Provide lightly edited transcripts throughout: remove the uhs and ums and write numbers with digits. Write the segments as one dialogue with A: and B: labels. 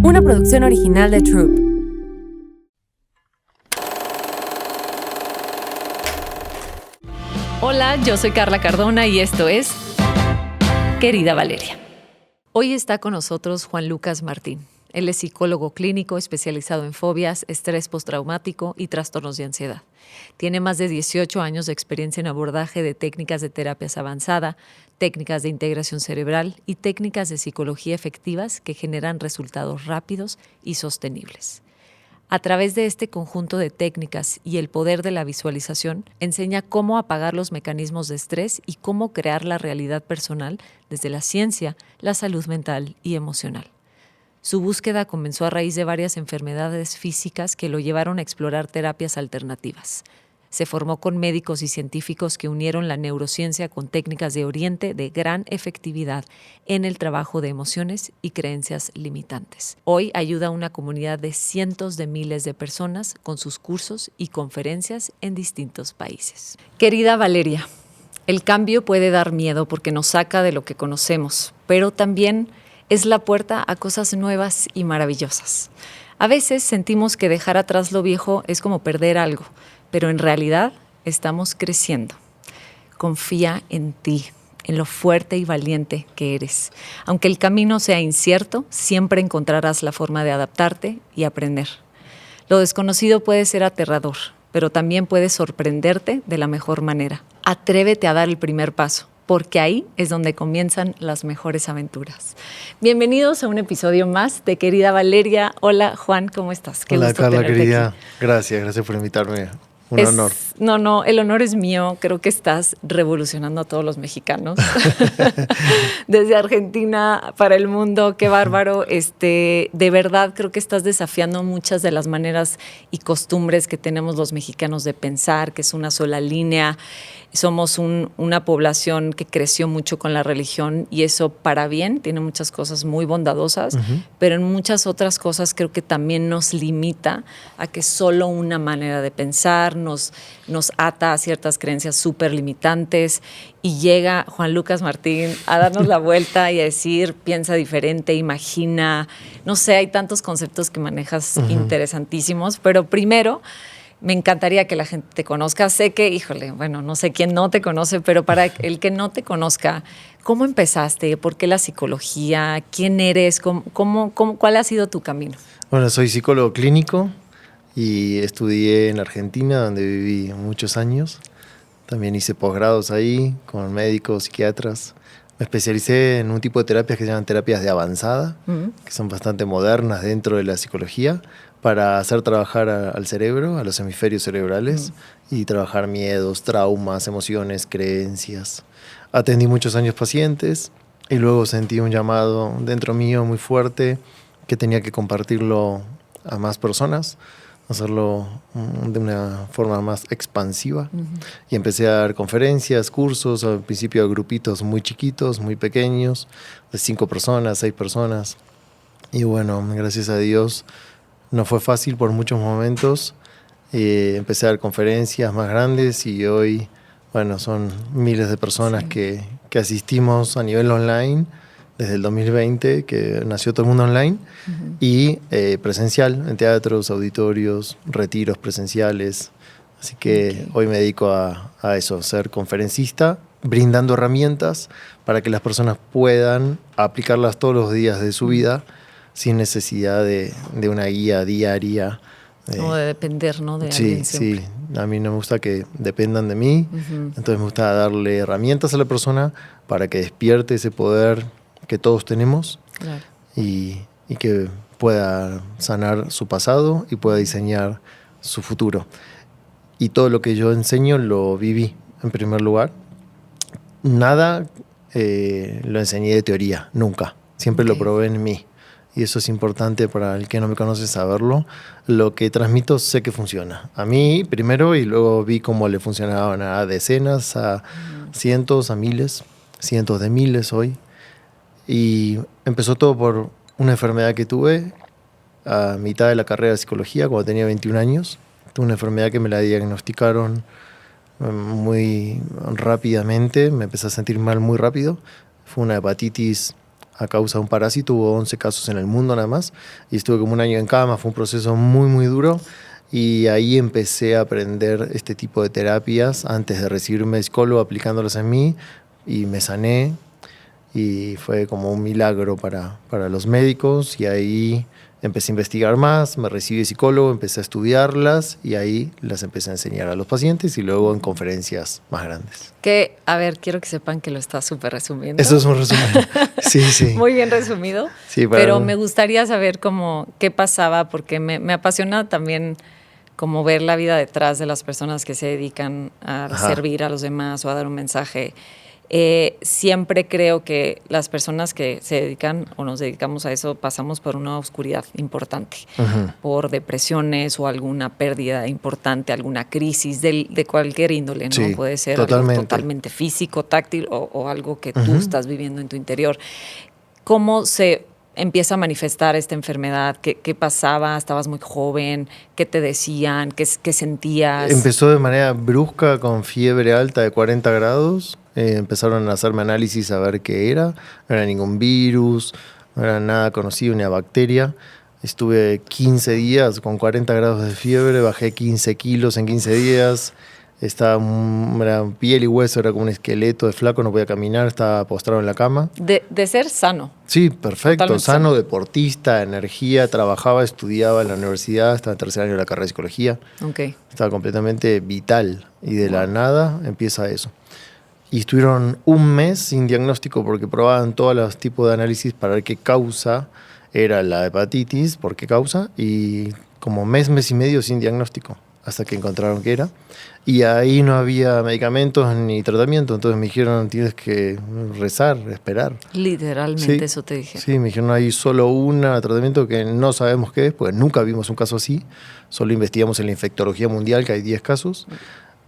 A: Una producción original de Troop.
B: Hola, yo soy Carla Cardona y esto es Querida Valeria. Hoy está con nosotros Juan Lucas Martín. Él es psicólogo clínico especializado en fobias, estrés postraumático y trastornos de ansiedad. Tiene más de 18 años de experiencia en abordaje de técnicas de terapias avanzada, técnicas de integración cerebral y técnicas de psicología efectivas que generan resultados rápidos y sostenibles. A través de este conjunto de técnicas y el poder de la visualización, enseña cómo apagar los mecanismos de estrés y cómo crear la realidad personal desde la ciencia, la salud mental y emocional. Su búsqueda comenzó a raíz de varias enfermedades físicas que lo llevaron a explorar terapias alternativas. Se formó con médicos y científicos que unieron la neurociencia con técnicas de Oriente de gran efectividad en el trabajo de emociones y creencias limitantes. Hoy ayuda a una comunidad de cientos de miles de personas con sus cursos y conferencias en distintos países. Querida Valeria, el cambio puede dar miedo porque nos saca de lo que conocemos, pero también es la puerta a cosas nuevas y maravillosas. A veces sentimos que dejar atrás lo viejo es como perder algo, pero en realidad estamos creciendo. Confía en ti, en lo fuerte y valiente que eres. Aunque el camino sea incierto, siempre encontrarás la forma de adaptarte y aprender. Lo desconocido puede ser aterrador, pero también puede sorprenderte de la mejor manera. Atrévete a dar el primer paso, porque ahí es donde comienzan las mejores aventuras. Bienvenidos a un episodio más de Querida Valeria. Hola, Juan, ¿cómo estás?
C: Qué Hola, Carla, querida. Aquí. Gracias por invitarme. Un honor.
B: No, el honor es mío. Creo que estás revolucionando a todos los mexicanos. Desde Argentina para el mundo, qué bárbaro. De verdad, creo que estás desafiando muchas de las maneras y costumbres que tenemos los mexicanos de pensar, que es una sola línea. Somos una población que creció mucho con la religión y eso para bien, tiene muchas cosas muy bondadosas, pero en muchas otras cosas creo que también nos limita a que solo una manera de pensar nos ata a ciertas creencias súper limitantes y llega Juan Lucas Martín a darnos la vuelta y a decir, piensa diferente, imagina, no sé, hay tantos conceptos que manejas interesantísimos, pero primero me encantaría que la gente te conozca. Sé que, no sé quién no te conoce, pero para el que no te conozca, ¿cómo empezaste? ¿Por qué la psicología? ¿Quién eres? ¿Cuál ha sido tu camino?
C: Bueno, soy psicólogo clínico y estudié en Argentina, donde viví muchos años. También hice posgrados ahí con médicos, psiquiatras. Me especialicé en un tipo de terapias que se llaman terapias de avanzada, que son bastante modernas dentro de la psicología, para hacer trabajar al cerebro, a los hemisferios cerebrales, y trabajar miedos, traumas, emociones, creencias. Atendí muchos años pacientes y luego sentí un llamado dentro mío muy fuerte que tenía que compartirlo a más personas, hacerlo de una forma más expansiva. Y empecé a dar conferencias, cursos, al principio a grupitos muy chiquitos, muy pequeños, de 5 personas, 6 personas. Y bueno, gracias a Dios, no fue fácil por muchos momentos. Empecé a dar conferencias más grandes y hoy, son miles de personas que asistimos a nivel online desde el 2020, que nació todo el mundo online, y presencial, en teatros, auditorios, retiros presenciales. Así que hoy me dedico a eso, ser conferencista, brindando herramientas para que las personas puedan aplicarlas todos los días de su vida, sin necesidad de una guía diaria.
B: Como de depender, ¿no? De alguien siempre.
C: Sí. A mí no me gusta que dependan de mí. Entonces me gusta darle herramientas a la persona para que despierte ese poder que todos tenemos.
B: Claro.
C: Y que pueda sanar su pasado y pueda diseñar su futuro. Y todo lo que yo enseño lo viví, en primer lugar. Nada lo enseñé de teoría, nunca. Siempre lo probé en mí. Y eso es importante para el que no me conoce saberlo. Lo que transmito sé que funciona. A mí primero, y luego vi cómo le funcionaban a decenas, a cientos, a miles, cientos de miles hoy. Y empezó todo por una enfermedad que tuve a mitad de la carrera de psicología, cuando tenía 21 años. Tuve una enfermedad que me la diagnosticaron muy rápidamente. Me empecé a sentir mal muy rápido. Fue una hepatitis a causa de un parásito. Hubo 11 casos en el mundo nada más y estuve como un año en cama. Fue un proceso muy, muy duro y ahí empecé a aprender este tipo de terapias antes de recibirme de psicólogo, aplicándolas en mí y me sané y fue como un milagro para los médicos y ahí empecé a investigar más, me recibí de psicólogo, empecé a estudiarlas y ahí las empecé a enseñar a los pacientes y luego en conferencias más grandes.
B: Que, a ver, quiero que sepan que lo está súper resumiendo.
C: Eso es un resumen. Sí, sí.
B: Muy bien resumido.
C: Sí,
B: pero me gustaría saber qué pasaba, porque me apasiona también como ver la vida detrás de las personas que se dedican a servir a los demás o a dar un mensaje. Siempre creo que las personas que se dedican o nos dedicamos a eso pasamos por una oscuridad importante, por depresiones o alguna pérdida importante, alguna crisis de cualquier índole, ¿no?
C: Sí,
B: puede ser algo totalmente físico, táctil o algo que tú estás viviendo en tu interior. ¿Cómo se empieza a manifestar esta enfermedad? ¿Qué pasaba? ¿Estabas muy joven? ¿Qué te decían? ¿Qué sentías?
C: Empezó de manera brusca con fiebre alta de 40 grados. Empezaron a hacerme análisis a ver qué era. No era ningún virus, no era nada conocido, ni una bacteria. Estuve 15 días con 40 grados de fiebre, bajé 15 kilos en 15 días. Era piel y hueso, era como un esqueleto de flaco, no podía caminar, estaba postrado en la cama.
B: De ser sano.
C: Sí, perfecto,
B: Totalmente
C: sano, deportista, energía, trabajaba, estudiaba en la universidad, estaba en tercer año de la carrera de psicología.
B: Okay.
C: Estaba completamente vital y de la nada empieza eso. Y estuvieron un mes sin diagnóstico porque probaban todos los tipos de análisis para ver qué causa era la hepatitis, por qué causa, y como mes y medio sin diagnóstico, hasta que encontraron qué era. Y ahí no había medicamentos ni tratamiento, entonces me dijeron, tienes que rezar, esperar.
B: Literalmente,
C: sí,
B: eso te dije.
C: Sí, me dijeron, hay solo un tratamiento que no sabemos qué es, pues nunca vimos un caso así, solo investigamos en la infectología mundial, que hay 10 casos,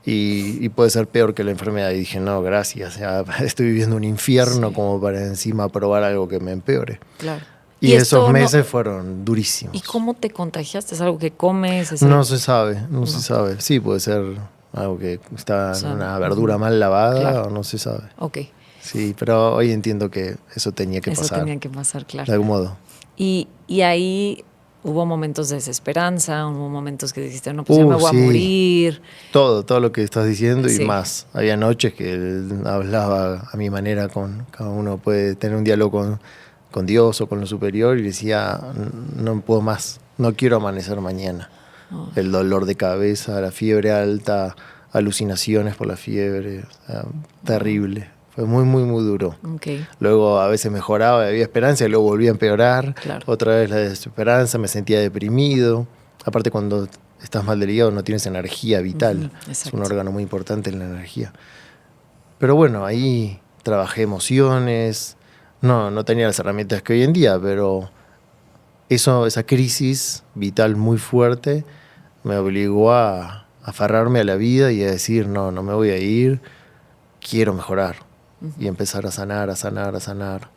C: y puede ser peor que la enfermedad. Y dije, no, gracias, ya estoy viviendo un infierno como para encima probar algo que me empeore.
B: Claro.
C: Y esos meses fueron durísimos.
B: ¿Y cómo te contagiaste? ¿Es algo que comes?
C: No se sabe, no se sabe. Sí, puede ser algo que está en una verdura mal lavada, o no se sabe.
B: Ok.
C: Sí, pero hoy entiendo que eso tenía que pasar.
B: Eso tenía que pasar, claro.
C: De algún modo.
B: Y ahí hubo momentos de desesperanza, hubo momentos que dijiste, no, pues ya me voy a morir.
C: Todo lo que estás diciendo y más. Había noches que hablaba a mi manera con cada uno, puede tener un diálogo con Dios o con lo superior y decía, no puedo más, no quiero amanecer mañana. El dolor de cabeza, la fiebre alta, alucinaciones por la fiebre, terrible. Fue muy, muy, muy duro.
B: Okay.
C: Luego a veces mejoraba, había esperanza y luego volvía a empeorar.
B: Claro.
C: Otra vez la desesperanza, me sentía deprimido. Aparte cuando estás mal del hígado no tienes energía vital. Es un órgano muy importante en la energía. Pero bueno, ahí trabajé emociones. No tenía las herramientas que hoy en día, pero esa crisis vital muy fuerte me obligó a aferrarme a la vida y a decir, no me voy a ir, quiero mejorar. Y empezar a sanar.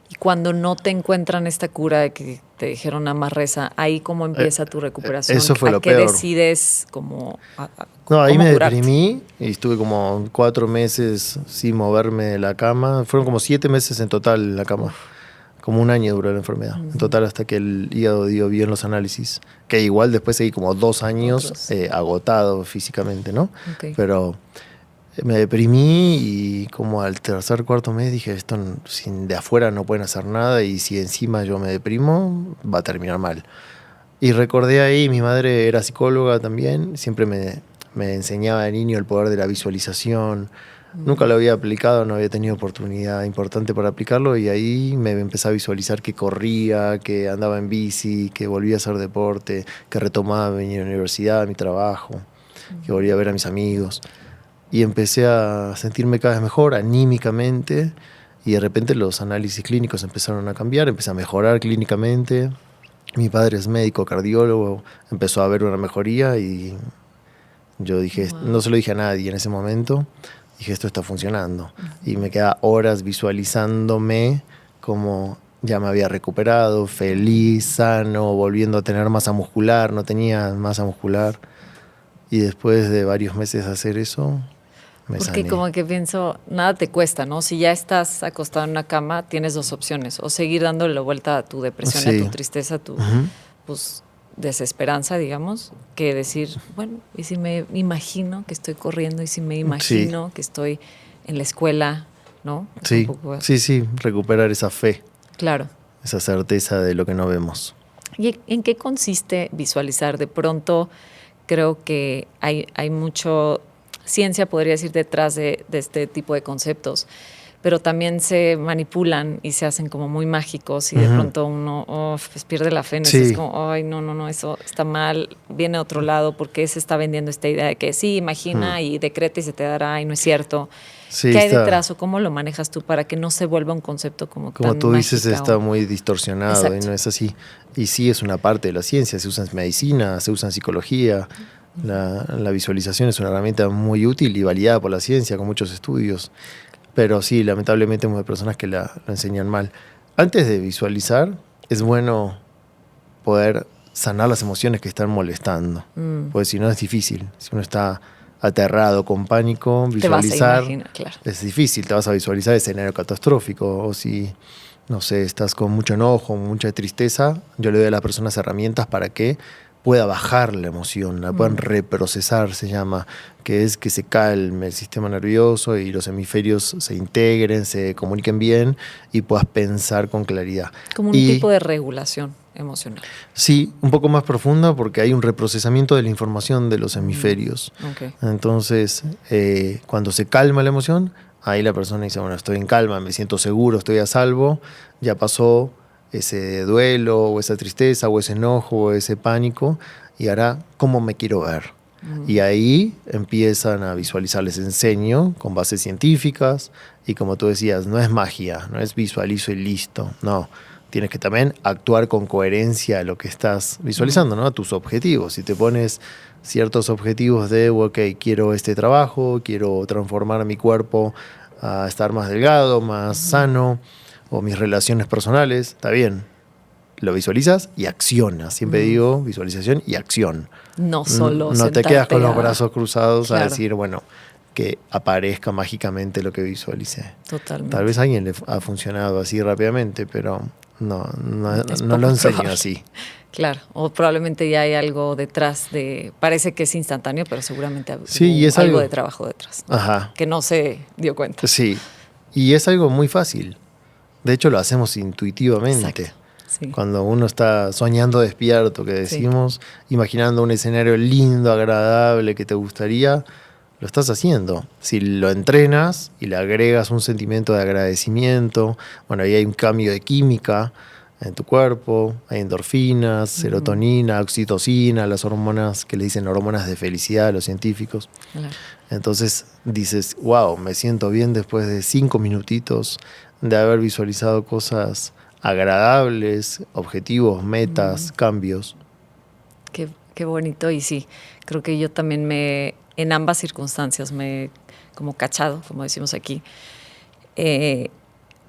B: Y cuando no te encuentran esta cura de que te dijeron nada más reza, ¿ahí cómo empieza tu recuperación?
C: Eso fue lo
B: peor. ¿A qué decides
C: No, ahí me
B: curarte?
C: deprimí y estuve como 4 meses sin moverme de la cama. Fueron como 7 meses en total en la cama. Como un año duró la enfermedad. En total hasta que el hígado dio bien los análisis. Que igual después seguí como 2 años agotado físicamente, ¿no?
B: Okay.
C: Pero me deprimí y como al tercer, cuarto mes dije, esto de afuera no pueden hacer nada y si encima yo me deprimo, va a terminar mal. Y recordé ahí, mi madre era psicóloga también, siempre me enseñaba de niño el poder de la visualización. Nunca lo había aplicado, no había tenido oportunidad importante para aplicarlo y ahí me empecé a visualizar que corría, que andaba en bici, que volvía a hacer deporte, que retomaba mi universidad, mi trabajo, que volvía a ver a mis amigos. Y empecé a sentirme cada vez mejor anímicamente y de repente los análisis clínicos empezaron a cambiar, empecé a mejorar clínicamente. Mi padre es médico, cardiólogo, empezó a ver una mejoría y yo dije, no se lo dije a nadie en ese momento, dije esto está funcionando. Y me quedaba horas visualizándome como ya me había recuperado, feliz, sano, volviendo a tener masa muscular, no tenía masa muscular. Y después de varios meses de hacer eso, me
B: Porque
C: sané.
B: como que pienso, nada te cuesta, ¿no? Si ya estás acostado en una cama, tienes dos opciones. O seguir dándole la vuelta a tu depresión,
C: Sí.
B: a tu tristeza, a tu pues, desesperanza, digamos, que decir, bueno, ¿y si me imagino que estoy corriendo? ¿Y si me imagino que estoy en la escuela? ¿No? Es
C: Sí,
B: un poco-
C: sí, recuperar esa fe,
B: Claro.
C: esa certeza de lo que no vemos.
B: ¿Y en qué consiste visualizar? De pronto creo que hay mucho ciencia, podría decir, detrás de este tipo de conceptos, pero también se manipulan y se hacen como muy mágicos y de pronto uno pues pierde la fe en eso.
C: Sí.
B: Es como, ay, no, eso está mal, viene a otro lado porque se está vendiendo esta idea de que sí, imagina y decreta y se te dará y no es cierto.
C: Sí,
B: ¿Qué hay
C: está,
B: detrás o cómo lo manejas tú para que no se vuelva un concepto como
C: como
B: tan
C: tú dices,
B: mágica
C: está
B: o-
C: muy distorsionado
B: Exacto.
C: y no es así. Y sí es una parte de la ciencia, se usa en medicina, se usa en psicología. La visualización es una herramienta muy útil y validada por la ciencia con muchos estudios. Pero sí, lamentablemente hay personas que la enseñan mal. Antes de visualizar, es bueno poder sanar las emociones que están molestando. Porque si no es difícil. Si uno está aterrado, con pánico,
B: Te vas a
C: visualizar
B: imaginar, claro.
C: es difícil. Te vas a visualizar escenario catastrófico. O si, no sé, estás con mucho enojo, mucha tristeza, yo le doy a las personas herramientas para que pueda bajar la emoción, la puedan reprocesar, se llama, que es que se calme el sistema nervioso y los hemisferios se integren, se comuniquen bien y puedas pensar con claridad.
B: Como un
C: Y
B: tipo de regulación emocional.
C: sí, un poco más profunda porque hay un reprocesamiento de la información de los hemisferios.
B: Ok.
C: Entonces, cuando se calma la emoción, ahí la persona dice, bueno, estoy en calma, me siento seguro, estoy a salvo, ya pasó ese duelo o esa tristeza o ese enojo o ese pánico y ahora, ¿cómo me quiero ver? Y ahí empiezan a visualizar, les enseño con bases científicas y como tú decías, no es magia, no es visualizo y listo, no. Tienes que también actuar con coherencia a lo que estás visualizando, ¿no? A tus objetivos. Si te pones ciertos objetivos de, ok, quiero este trabajo, quiero transformar mi cuerpo a estar más delgado, más sano, o mis relaciones personales, está bien. Lo visualizas y accionas. Siempre digo visualización y acción.
B: No solo
C: No te quedas con los
B: sentarte a-
C: brazos cruzados
B: Claro.
C: a decir, bueno, que aparezca mágicamente lo que visualicé.
B: Totalmente.
C: Tal vez a alguien le ha funcionado así rápidamente, pero no
B: Es
C: lo
B: poco
C: enseño
B: probable.
C: así.
B: Claro, o probablemente ya hay algo detrás de... Parece que es instantáneo, pero seguramente
C: Sí,
B: hubo
C: y es
B: algo
C: algo-
B: de trabajo detrás, ¿no?
C: Ajá.
B: Que no se dio cuenta.
C: Sí. Y es algo muy fácil. De hecho, lo hacemos intuitivamente.
B: Exacto. Sí.
C: Cuando uno está soñando despierto, que decimos, imaginando un escenario lindo, agradable, que te gustaría, lo estás haciendo. Si lo entrenas y le agregas un sentimiento de agradecimiento, bueno, ahí hay un cambio de química en tu cuerpo, hay endorfinas, serotonina, oxitocina, las hormonas que le dicen hormonas de felicidad a los científicos.
B: Claro.
C: Entonces dices, wow, me siento bien después de 5 minutitos de haber visualizado cosas agradables, objetivos, metas, cambios.
B: Qué bonito. Y sí, creo que yo también en ambas circunstancias me he como cachado, como decimos aquí.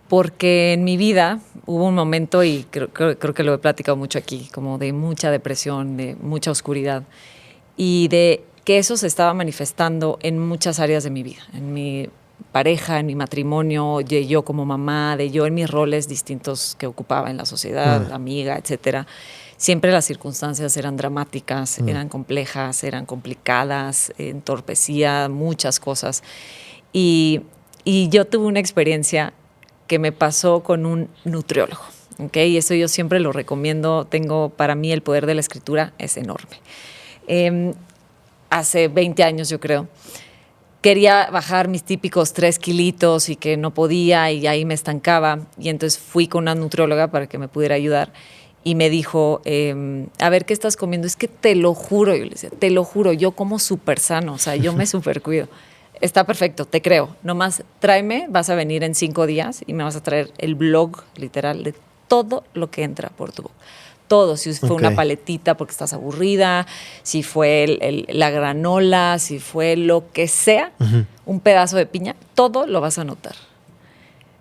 B: Porque en mi vida hubo un momento, y creo que lo he platicado mucho aquí, como de mucha depresión, de mucha oscuridad, y de que eso se estaba manifestando en muchas áreas de mi vida, en mi pareja, en mi matrimonio, de yo como mamá, de yo en mis roles distintos que ocupaba en la sociedad, amiga, etcétera. Siempre las circunstancias eran dramáticas, eran complejas, eran complicadas, entorpecía muchas cosas. Y yo tuve una experiencia que me pasó con un nutriólogo, ¿ok? Y eso yo siempre lo recomiendo. Para mí el poder de la escritura es enorme. Hace 20 años, yo creo, quería bajar mis típicos 3 kilitos y que no podía y ahí me estancaba. Y entonces fui con una nutrióloga para que me pudiera ayudar y me dijo, a ver, ¿qué estás comiendo? Es que te lo juro, yo le decía, te lo juro, yo como súper sano, o sea, yo me súper cuido. Está perfecto, te creo. Nomás tráeme, vas a venir en 5 días y me vas a traer el blog, literal, de todo lo que entra por tu boca. Todo, si fue una paletita porque estás aburrida, si fue la granola, si fue lo que sea, un pedazo de piña, todo lo vas a notar.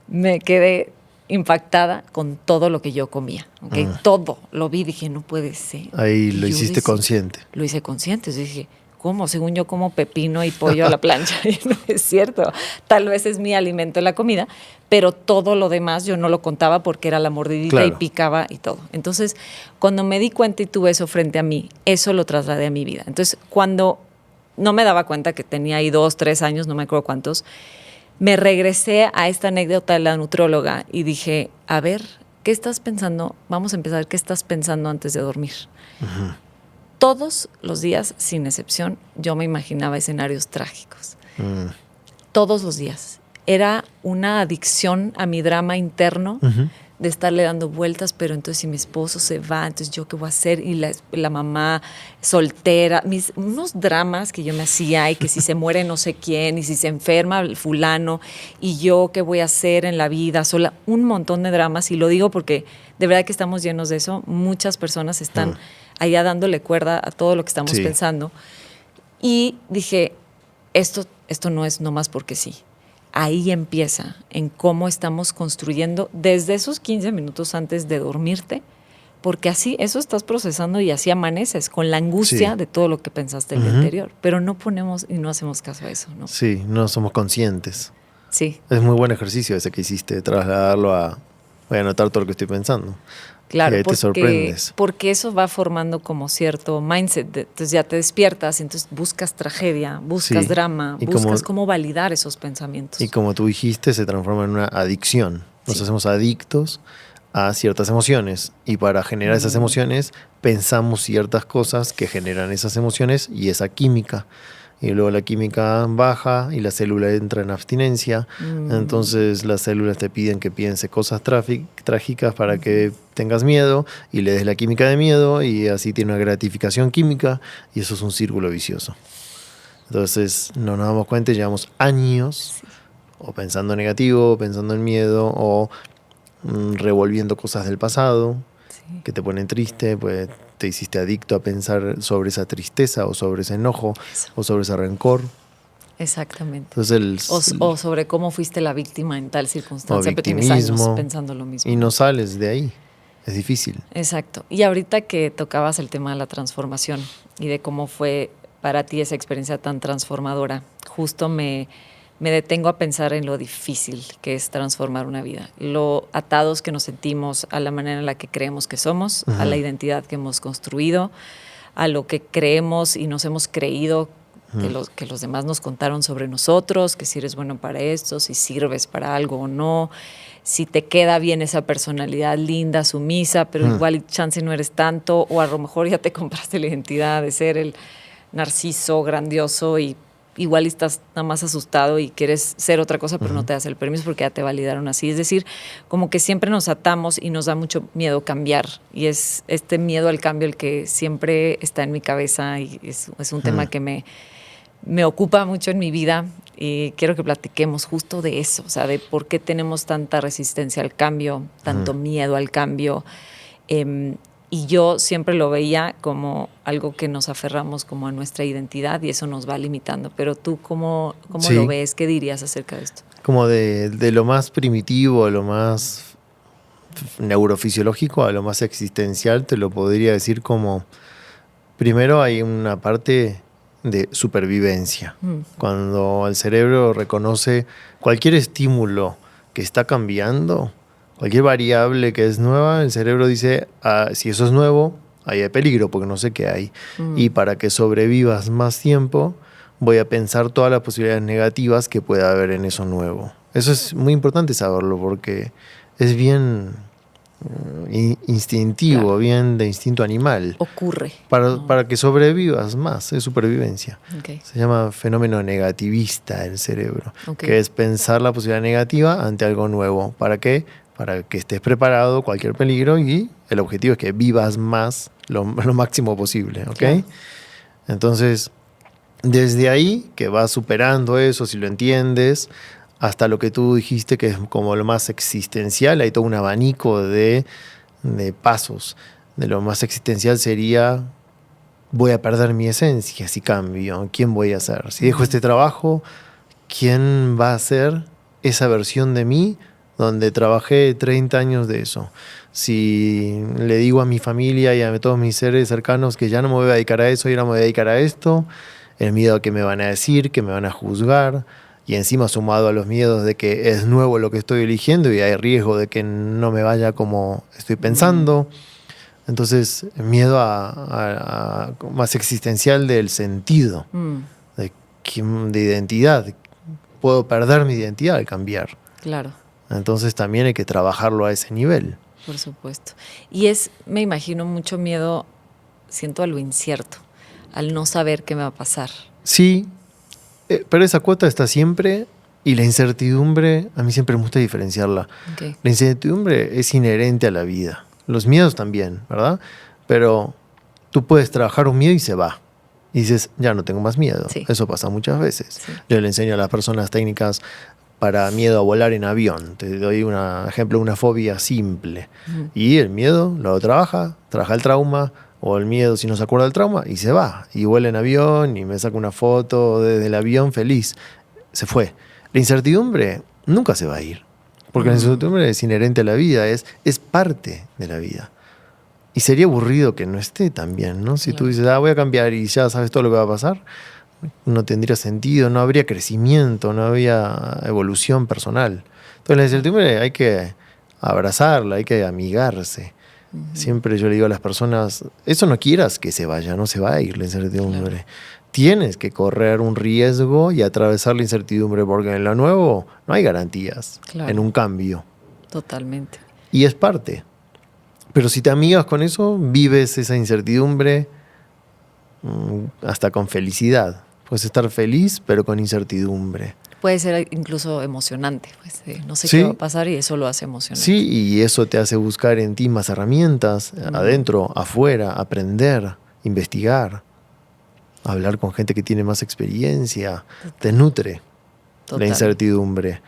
B: Me quedé impactada con todo lo que yo comía, ¿okay? Todo, lo vi, dije, no puede ser.
C: Ahí lo
B: Y yo
C: hiciste
B: decía,
C: consciente.
B: Lo hice consciente, dije, ¿cómo? Según yo como pepino y pollo a la plancha. Y no es cierto. Tal vez es mi alimento la comida, pero todo lo demás yo no lo contaba porque era la mordidita
C: Claro.
B: y picaba y todo. Entonces, cuando me di cuenta y tuve eso frente a mí, eso lo trasladé a mi vida. Entonces, cuando no me daba cuenta que tenía ahí 2, 3 años, no me acuerdo cuántos, me regresé a esta anécdota de la nutróloga y dije, a ver, ¿qué estás pensando? Vamos a empezar, ¿qué estás pensando antes de dormir? Todos los días, sin excepción, yo me imaginaba escenarios trágicos. Todos los días. Era una adicción a mi drama interno de estarle dando vueltas, pero entonces si mi esposo se va, entonces yo qué voy a hacer, y la mamá soltera, unos dramas que yo me hacía, y que si se muere no sé quién, y si se enferma el fulano, y yo qué voy a hacer en la vida sola, un montón de dramas, y lo digo porque de verdad que estamos llenos de eso, muchas personas están allá dándole cuerda a todo lo que estamos pensando, y dije, esto no es nomás porque sí. Ahí empieza en cómo estamos construyendo desde esos 15 minutos antes de dormirte, porque así eso estás procesando y así amaneces con la angustia de todo lo que pensaste el día anterior, pero no ponemos y no hacemos caso a eso, ¿no?
C: Sí, no somos conscientes.
B: Sí.
C: Es muy buen ejercicio ese que hiciste, trasladarlo voy a anotar todo lo que estoy pensando.
B: Claro,
C: y ahí te sorprendes.
B: porque eso va formando como cierto mindset. Entonces ya te despiertas y entonces buscas tragedia, buscas drama,
C: y
B: buscas cómo validar esos pensamientos.
C: Y como tú dijiste, se transforma en una adicción. Nos hacemos adictos a ciertas emociones. Y para generar esas emociones, pensamos ciertas cosas que generan esas emociones y esa química. Y luego la química baja y la célula entra en abstinencia. Entonces las células te piden que piense cosas trágicas para que tengas miedo y le des la química de miedo y así tiene una gratificación química y eso es un círculo vicioso. Entonces no nos damos cuenta y llevamos años o pensando negativo, o pensando en miedo o revolviendo cosas del pasado que te ponen triste, pues te hiciste adicto a pensar sobre esa tristeza o sobre ese enojo o sobre ese rencor.
B: Exactamente.
C: Entonces
B: o sobre cómo fuiste la víctima en tal circunstancia, pero tienes años pensando lo mismo.
C: Y no sales de ahí. Es difícil.
B: Exacto. Y ahorita que tocabas el tema de la transformación y de cómo fue para ti esa experiencia tan transformadora, justo me detengo a pensar en lo difícil que es transformar una vida, lo atados que nos sentimos a la manera en la que creemos que somos, a la identidad que hemos construido, a lo que creemos y nos hemos creído que los demás nos contaron sobre nosotros, que si eres bueno para esto, si sirves para algo o no, si te queda bien esa personalidad linda, sumisa, pero igual chance no eres tanto, o a lo mejor ya te compraste la identidad de ser el narciso grandioso y igual estás nada más asustado y quieres ser otra cosa, pero no te das el permiso porque ya te validaron así. Es decir, como que siempre nos atamos y nos da mucho miedo cambiar. Y es este miedo al cambio el que siempre está en mi cabeza y es un tema que me ocupa mucho en mi vida. Y quiero que platiquemos justo de eso, o sea, de por qué tenemos tanta resistencia al cambio, tanto miedo al cambio. Y yo siempre lo veía como algo que nos aferramos como a nuestra identidad y eso nos va limitando. Pero tú, ¿cómo lo ves? ¿Qué dirías acerca de esto?
C: Como de lo más primitivo, a lo más neurofisiológico, a lo más existencial, te lo podría decir como... Primero hay una parte de supervivencia. Cuando el cerebro reconoce cualquier estímulo que está cambiando... Cualquier variable que es nueva, el cerebro dice, si eso es nuevo, ahí hay peligro porque no sé qué hay. Y para que sobrevivas más tiempo, voy a pensar todas las posibilidades negativas que pueda haber en eso nuevo. Eso es muy importante saberlo porque es bien instintivo, claro, bien de instinto animal.
B: Ocurre.
C: Para que sobrevivas más, es supervivencia.
B: Okay.
C: Se llama fenómeno negativista del cerebro, que es pensar la posibilidad negativa ante algo nuevo. ¿Para qué? Para que estés preparado a cualquier peligro y el objetivo es que vivas más lo máximo posible, ¿ok? Claro. Entonces, desde ahí, que vas superando eso, si lo entiendes, hasta lo que tú dijiste que es como lo más existencial, hay todo un abanico de pasos. De lo más existencial sería, voy a perder mi esencia si cambio, ¿quién voy a ser? Si dejo este trabajo, ¿quién va a ser esa versión de mí donde trabajé 30 años de eso? Si le digo a mi familia y a todos mis seres cercanos que ya no me voy a dedicar a eso y ahora me voy a dedicar a esto, el miedo a qué me van a decir, que me van a juzgar, y encima sumado a los miedos de que es nuevo lo que estoy eligiendo y hay riesgo de que no me vaya como estoy pensando. Entonces, miedo más existencial del sentido, de identidad. Puedo perder mi identidad al cambiar.
B: Claro.
C: Entonces también hay que trabajarlo a ese nivel.
B: Por supuesto. Y me imagino, mucho miedo, siento, a lo incierto, al no saber qué me va a pasar.
C: Sí, pero esa cuota está siempre, y la incertidumbre, a mí siempre me gusta diferenciarla.
B: Okay.
C: La incertidumbre es inherente a la vida. Los miedos también, ¿verdad? Pero tú puedes trabajar un miedo y se va. Y dices, ya no tengo más miedo.
B: Sí.
C: Eso pasa muchas veces.
B: Sí.
C: Yo le enseño a las personas técnicas para miedo a volar en avión. Te doy un ejemplo, una fobia simple. Y el miedo lo trabaja el trauma, o el miedo si no se acuerda del trauma, y se va. Y vuela en avión y me saca una foto desde el avión feliz. Se fue. La incertidumbre nunca se va a ir. Porque la incertidumbre es inherente a la vida, es parte de la vida. Y sería aburrido que no esté también, ¿no? Si tú dices, voy a cambiar y ya sabes todo lo que va a pasar, no tendría sentido, no habría crecimiento, no habría evolución personal. Entonces la incertidumbre hay que abrazarla, hay que amigarse. Siempre yo le digo a las personas, eso no quieras que se vaya, no se va a ir la incertidumbre. Claro. Tienes que correr un riesgo y atravesar la incertidumbre, porque en lo nuevo no hay garantías, claro, en un cambio.
B: Totalmente.
C: Y es parte. Pero si te amigas con eso, vives esa incertidumbre hasta con felicidad. Puedes estar feliz, pero con incertidumbre.
B: Puede ser incluso emocionante. Pues, no sé qué va a pasar y eso lo hace emocionante.
C: Sí, y eso te hace buscar en ti más herramientas, adentro, afuera, aprender, investigar, hablar con gente que tiene más experiencia. Te nutre la incertidumbre.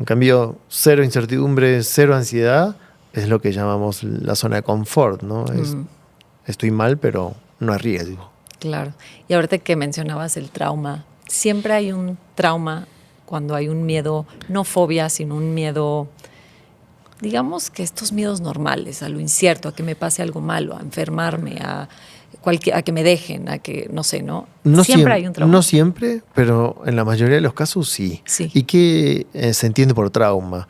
C: En cambio, cero incertidumbre, cero ansiedad, es lo que llamamos la zona de confort, ¿no? Estoy mal, pero no arriesgo.
B: Claro. Y ahorita que mencionabas el trauma, siempre hay un trauma cuando hay un miedo, no fobia, sino un miedo, digamos que estos miedos normales, a lo incierto, a que me pase algo malo, a enfermarme, a que me dejen, a que, no sé, ¿no? Siempre hay un trauma.
C: No siempre, pero en la mayoría de los casos sí. ¿Y qué se entiende por trauma?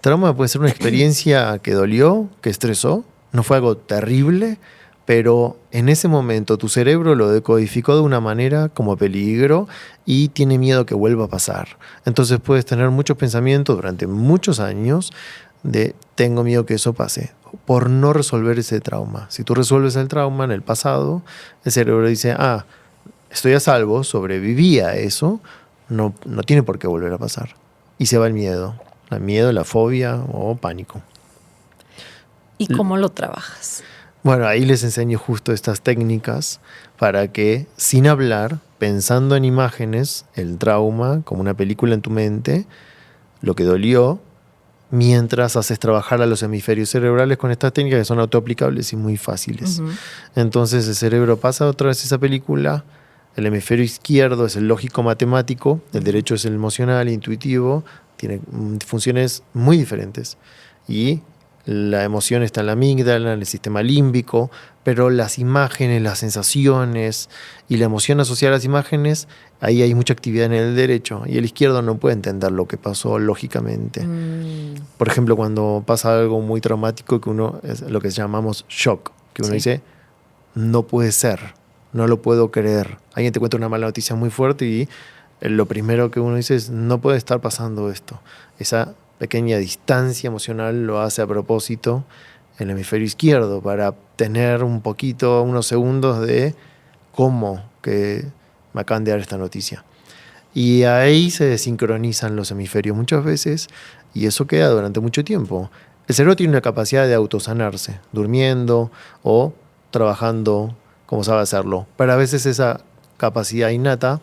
C: Trauma puede ser una experiencia que dolió, que estresó, no fue algo terrible, pero en ese momento tu cerebro lo decodificó de una manera como peligro y tiene miedo que vuelva a pasar. Entonces puedes tener muchos pensamientos durante muchos años de tengo miedo que eso pase, por no resolver ese trauma. Si tú resuelves el trauma en el pasado, el cerebro dice, estoy a salvo, sobreviví a eso, no tiene por qué volver a pasar. Y se va el miedo. El miedo, la fobia o pánico.
B: ¿Y cómo lo trabajas?
C: Bueno, ahí les enseño justo estas técnicas para que, sin hablar, pensando en imágenes, el trauma, como una película en tu mente, lo que dolió, mientras haces trabajar a los hemisferios cerebrales con estas técnicas que son autoaplicables y muy fáciles. Entonces el cerebro pasa otra vez esa película. El hemisferio izquierdo es el lógico-matemático, el derecho es el emocional, intuitivo, tiene funciones muy diferentes. Y la emoción está en la amígdala, en el sistema límbico, pero las imágenes, las sensaciones y la emoción asociada a las imágenes, ahí hay mucha actividad en el derecho y el izquierdo no puede entender lo que pasó lógicamente. Por ejemplo, cuando pasa algo muy traumático, que uno es lo que llamamos shock, que uno dice, no puede ser, no lo puedo creer. Alguien te cuenta una mala noticia muy fuerte y lo primero que uno dice es, no puede estar pasando esto. Esa pequeña distancia emocional lo hace a propósito en el hemisferio izquierdo para tener un poquito, unos segundos de cómo que me acaban de dar esta noticia. Y ahí se desincronizan los hemisferios muchas veces y eso queda durante mucho tiempo. El cerebro tiene una capacidad de autosanarse, durmiendo o trabajando como sabe hacerlo, pero a veces esa capacidad innata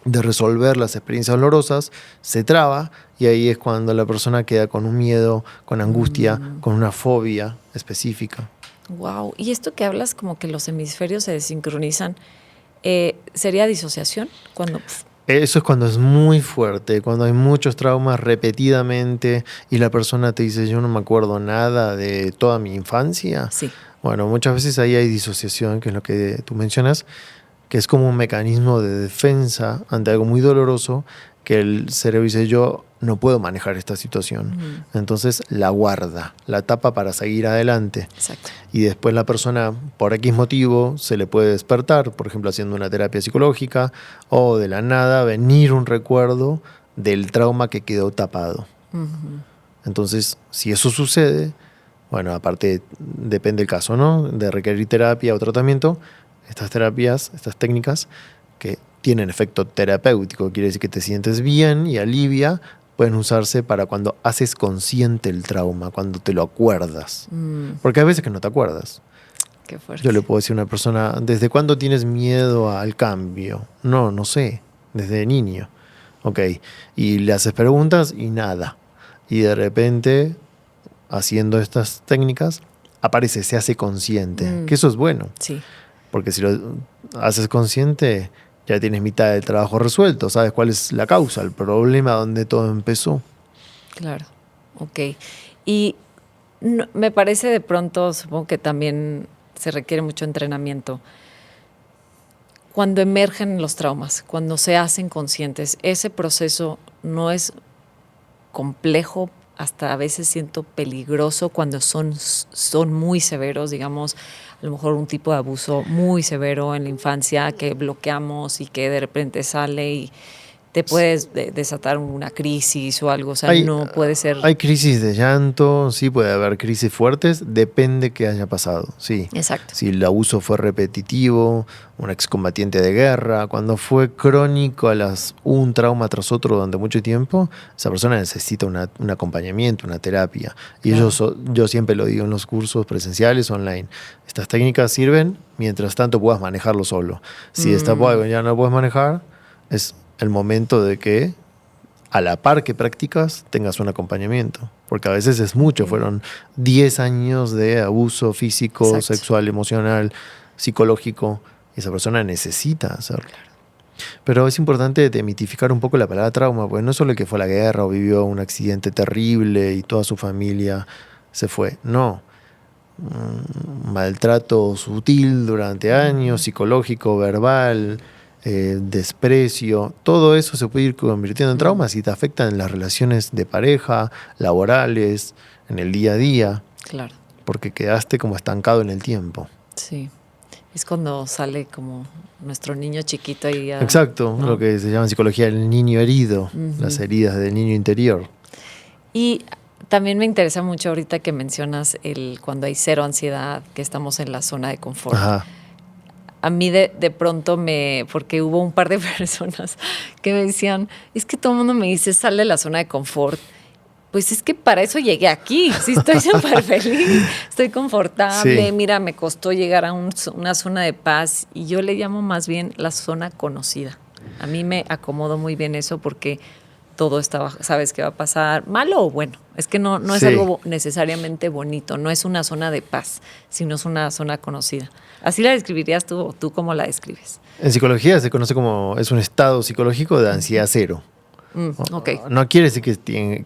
C: de resolver las experiencias dolorosas se traba y ahí es cuando la persona queda con un miedo, con angustia, con una fobia específica.
B: Wow. Y esto que hablas como que los hemisferios se desincronizan, ¿sería disociación?
C: Eso es cuando es muy fuerte, cuando hay muchos traumas repetidamente y la persona te dice yo no me acuerdo nada de toda mi infancia.
B: Sí.
C: Bueno, muchas veces ahí hay disociación, que es lo que tú mencionas, que es como un mecanismo de defensa ante algo muy doloroso, que el cerebro dice: yo no puedo manejar esta situación. Entonces la guarda, la tapa para seguir adelante.
B: Exacto.
C: Y después la persona, por X motivo, se le puede despertar, por ejemplo, haciendo una terapia psicológica, o de la nada venir un recuerdo del trauma que quedó tapado. Entonces, si eso sucede, bueno, aparte depende del caso, ¿no? De requerir terapia o tratamiento, estas terapias, estas técnicas que tienen efecto terapéutico, quiere decir que te sientes bien y alivia, pueden usarse para cuando haces consciente el trauma, cuando te lo acuerdas. Porque hay veces que no te acuerdas.
B: Qué fuerte.
C: Yo le puedo decir a una persona: ¿desde cuándo tienes miedo al cambio? No sé, desde niño. Ok, y le haces preguntas y nada. Y de repente, haciendo estas técnicas, aparece, se hace consciente. Que eso es bueno.
B: Sí.
C: Porque si lo haces consciente, ya tienes mitad del trabajo resuelto. Sabes cuál es la causa, el problema, donde todo empezó.
B: Claro. Ok. Y me parece de pronto, supongo que también se requiere mucho entrenamiento. Cuando emergen los traumas, cuando se hacen conscientes, ese proceso no es complejo, hasta a veces siento peligroso cuando son muy severos, digamos, a lo mejor un tipo de abuso muy severo en la infancia que bloqueamos y que de repente sale y te puedes desatar una crisis o algo, o sea, no puede ser...
C: Hay crisis de llanto, sí puede haber crisis fuertes, depende qué haya pasado, sí.
B: Exacto.
C: Si el abuso fue repetitivo, un excombatiente de guerra, cuando fue crónico un trauma tras otro durante mucho tiempo, esa persona necesita un acompañamiento, una terapia. Y
B: Claro.
C: yo siempre lo digo en los cursos presenciales, online. Estas técnicas sirven mientras tanto puedas manejarlo solo. Si esta ya no puedes manejar, es el momento de que a la par que practicas tengas un acompañamiento, porque a veces es mucho, fueron 10 años de abuso físico,
B: Exacto.
C: sexual, emocional, psicológico, y esa persona necesita hacerlo. Pero es importante demitificar un poco la palabra trauma, porque no es solo el que fue a la guerra o vivió un accidente terrible y toda su familia se fue, no. Maltrato sutil durante años, psicológico, verbal, desprecio, todo eso se puede ir convirtiendo en traumas y te afectan en las relaciones de pareja, laborales, en el día a día,
B: Claro.
C: porque quedaste como estancado en el tiempo.
B: Sí. Es cuando sale como nuestro niño chiquito ahí.
C: Exacto,
B: ¿no?
C: lo que se llama en psicología el niño herido, las heridas del niño interior.
B: Y también me interesa mucho ahorita que mencionas cuando hay cero ansiedad, que estamos en la zona de confort.
C: Ajá.
B: A mí de pronto porque hubo un par de personas que me decían, es que todo el mundo me dice, sal de la zona de confort. Pues es que para eso llegué aquí, sí estoy súper feliz, estoy confortable,
C: Sí.
B: mira, me costó llegar a una zona de paz y yo le llamo más bien la zona conocida. A mí me acomodó muy bien eso porque todo estaba, sabes qué va a pasar, malo o bueno. Es que no es
C: Sí.
B: algo necesariamente bonito, no es una zona de paz, sino es una zona conocida. ¿Así la describirías tú o tú cómo la describes?
C: En psicología se conoce como, es un estado psicológico de ansiedad cero.
B: Ok.
C: No quiere decir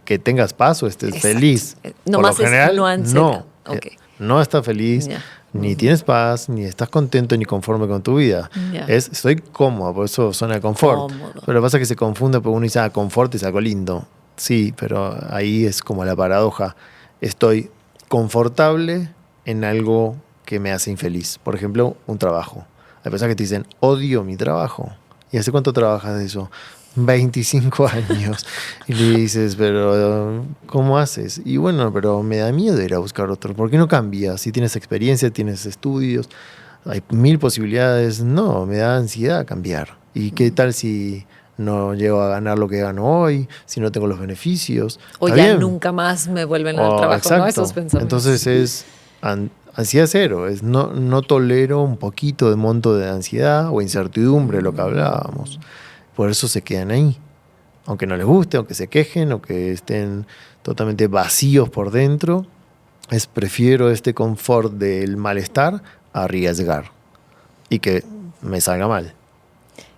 C: que tengas paz o estés
B: Exacto.
C: feliz.
B: Nomás
C: Por lo general,
B: es no ansiedad. Ok.
C: No estás feliz,
B: Ya.
C: ni tienes paz, ni estás contento ni conforme con tu vida.
B: Ya.
C: Estoy cómodo, por eso zona de confort.
B: Cómodo.
C: Pero lo que pasa es que se confunde porque uno dice, confort es algo lindo. Sí, pero ahí es como la paradoja. Estoy confortable en algo que me hace infeliz. Por ejemplo, un trabajo. Hay personas que te dicen, odio mi trabajo. ¿Y hace cuánto trabajas de eso? 25 años. Y le dices, pero ¿cómo haces? Y bueno, pero me da miedo ir a buscar otro. ¿Por qué no cambias? Si tienes experiencia, tienes estudios, hay 1000 posibilidades. No, me da ansiedad cambiar. ¿Y qué tal si no llego a ganar lo que gano hoy? Si no tengo los beneficios.
B: O
C: ¿Está
B: ya
C: bien?
B: nunca más me vuelven al trabajo,
C: Exacto.
B: ¿no? Esos pensamientos.
C: Entonces es ansiedad cero. Es no tolero un poquito de monto de ansiedad o incertidumbre, lo que hablábamos. Por eso se quedan ahí. Aunque no les guste, aunque se quejen, o que estén totalmente vacíos por dentro, prefiero este confort del malestar a arriesgar y que me salga mal.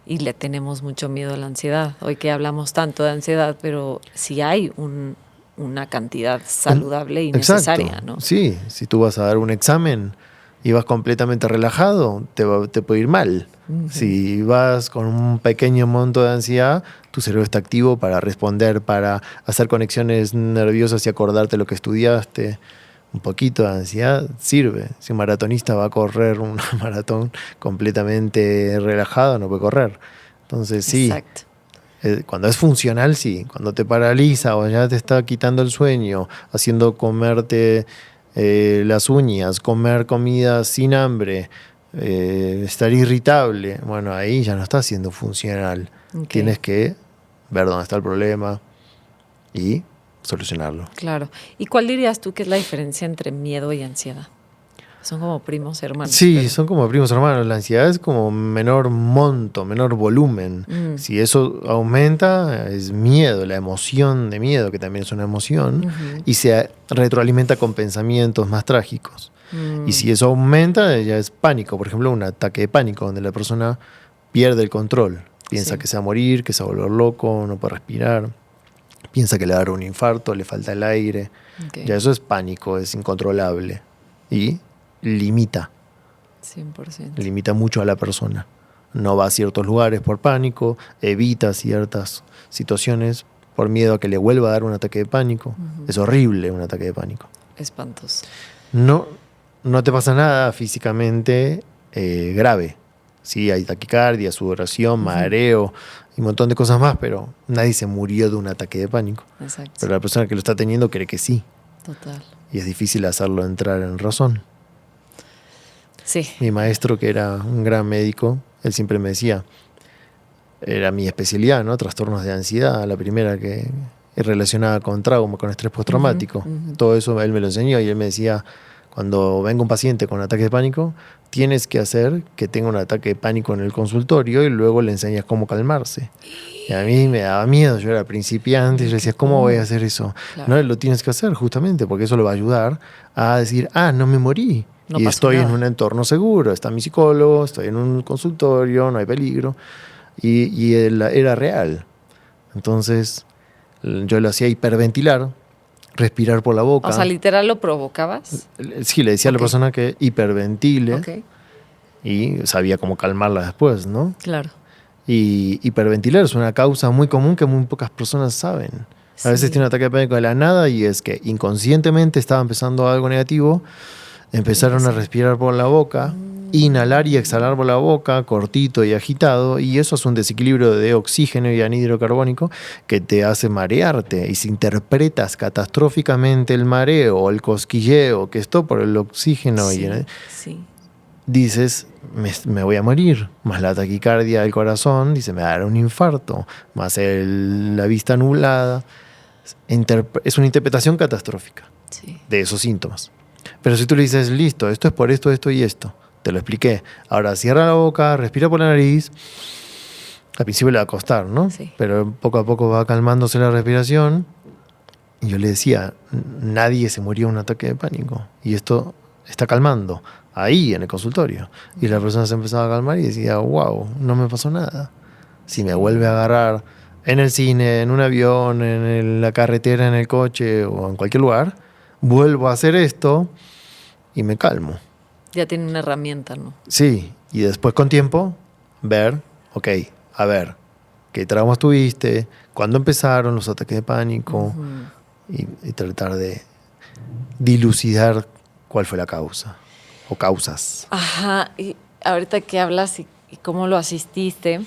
B: Y le tenemos mucho miedo a la ansiedad. Hoy que hablamos tanto de ansiedad, pero sí hay una cantidad saludable y
C: Exacto.
B: necesaria, ¿no?
C: Sí, si tú vas a dar un examen y vas completamente relajado, te puede ir mal. Si vas con un pequeño monto de ansiedad, tu cerebro está activo para responder, para hacer conexiones nerviosas y acordarte lo que estudiaste. Un poquito de ansiedad sirve. Si un maratonista va a correr una maratón completamente relajado, no puede correr. Entonces sí,
B: Exacto.
C: Cuando es funcional, sí. Cuando te paraliza o ya te está quitando el sueño, haciendo comerte las uñas, comer comida sin hambre, estar irritable, bueno, ahí ya no está siendo funcional.
B: Ok.
C: Tienes que ver dónde está el problema y solucionarlo.
B: Claro. ¿Y cuál dirías tú que es la diferencia entre miedo y ansiedad? Son como primos hermanos.
C: Sí,
B: pero-
C: son como primos hermanos. La ansiedad es como menor monto, menor volumen. Si eso aumenta, es miedo, la emoción de miedo, que también es una emoción, y se retroalimenta con pensamientos más trágicos. Y si eso aumenta, ya es pánico. Por ejemplo, un ataque de pánico, donde la persona pierde el control. Piensa
B: Sí.
C: que se va a morir, que se va a volver loco, no puede respirar. Piensa que le va a dar un infarto, le falta el aire.
B: Ok.
C: Ya eso es pánico, es incontrolable. Y limita
B: 100%.
C: limita mucho a la persona. No va a ciertos lugares por pánico, evita ciertas situaciones por miedo a que le vuelva a dar un ataque de pánico. Es horrible un ataque de pánico.
B: Espantoso.
C: No te pasa nada físicamente grave. Sí, hay taquicardia, sudoración, mareo y un montón de cosas más, pero nadie se murió de un ataque de pánico.
B: Exacto.
C: Pero la persona que lo está teniendo cree que sí.
B: Total.
C: Y es difícil hacerlo entrar en razón.
B: Sí.
C: Mi maestro, que era un gran médico, él siempre me decía, era mi especialidad, ¿no? Trastornos de ansiedad, la primera que es relacionada con trauma, con estrés postraumático. Todo eso él me lo enseñó y él me decía, cuando venga un paciente con ataque de pánico, tienes que hacer que tenga un ataque de pánico en el consultorio y luego le enseñas cómo calmarse. Y a mí me daba miedo, yo era principiante y yo decía, ¿cómo voy a hacer eso?
B: Claro.
C: No, lo tienes que hacer justamente porque eso lo va a ayudar a decir, no me morí.
B: No
C: Y
B: pasó
C: estoy
B: nada.
C: en un entorno seguro, está mi psicólogo, estoy en un consultorio, no hay peligro. Y él era real. Entonces yo lo hacía hiperventilar, respirar por la boca.
B: O sea, literal lo provocabas.
C: Sí, le decía a la
B: Ok.
C: persona que hiperventile
B: Ok.
C: y sabía cómo calmarla después, ¿no?
B: Claro.
C: Y hiperventilar es una causa muy común que muy pocas personas saben. A veces
B: Sí.
C: tiene un ataque de pánico de la nada y es que inconscientemente estaba empezando algo negativo, empezaron a respirar por la boca, inhalar y exhalar por la boca, cortito y agitado, y eso es un desequilibrio de oxígeno y anhídrido carbónico que te hace marearte. Y si interpretas catastróficamente el mareo o el cosquilleo, que es todo por el oxígeno,
B: Sí.
C: y
B: Sí.
C: dices, me voy a morir, más la taquicardia del corazón, dice, me va a dar un infarto, más la vista nublada. Es una interpretación catastrófica
B: Sí.
C: de esos síntomas. Pero si tú le dices, listo, esto es por esto, esto y esto, te lo expliqué. Ahora cierra la boca, respira por la nariz. Al principio le va a costar, ¿no?
B: Sí.
C: Pero poco a poco va calmándose la respiración. Y yo le decía, nadie se murió de un ataque de pánico. Y esto está calmando, ahí en el consultorio. Y la persona se empezaba a calmar y decía, wow, no me pasó nada. Si me vuelve a agarrar en el cine, en un avión, la carretera, en el coche o en cualquier lugar, vuelvo a hacer esto y me calmo.
B: Ya tiene una herramienta, ¿no?
C: Sí, y después con tiempo, ver, ok, a ver, qué traumas tuviste, cuándo empezaron los ataques de pánico, y tratar de dilucidar cuál fue la causa o causas.
B: Ajá. Y ahorita que hablas y cómo lo asististe,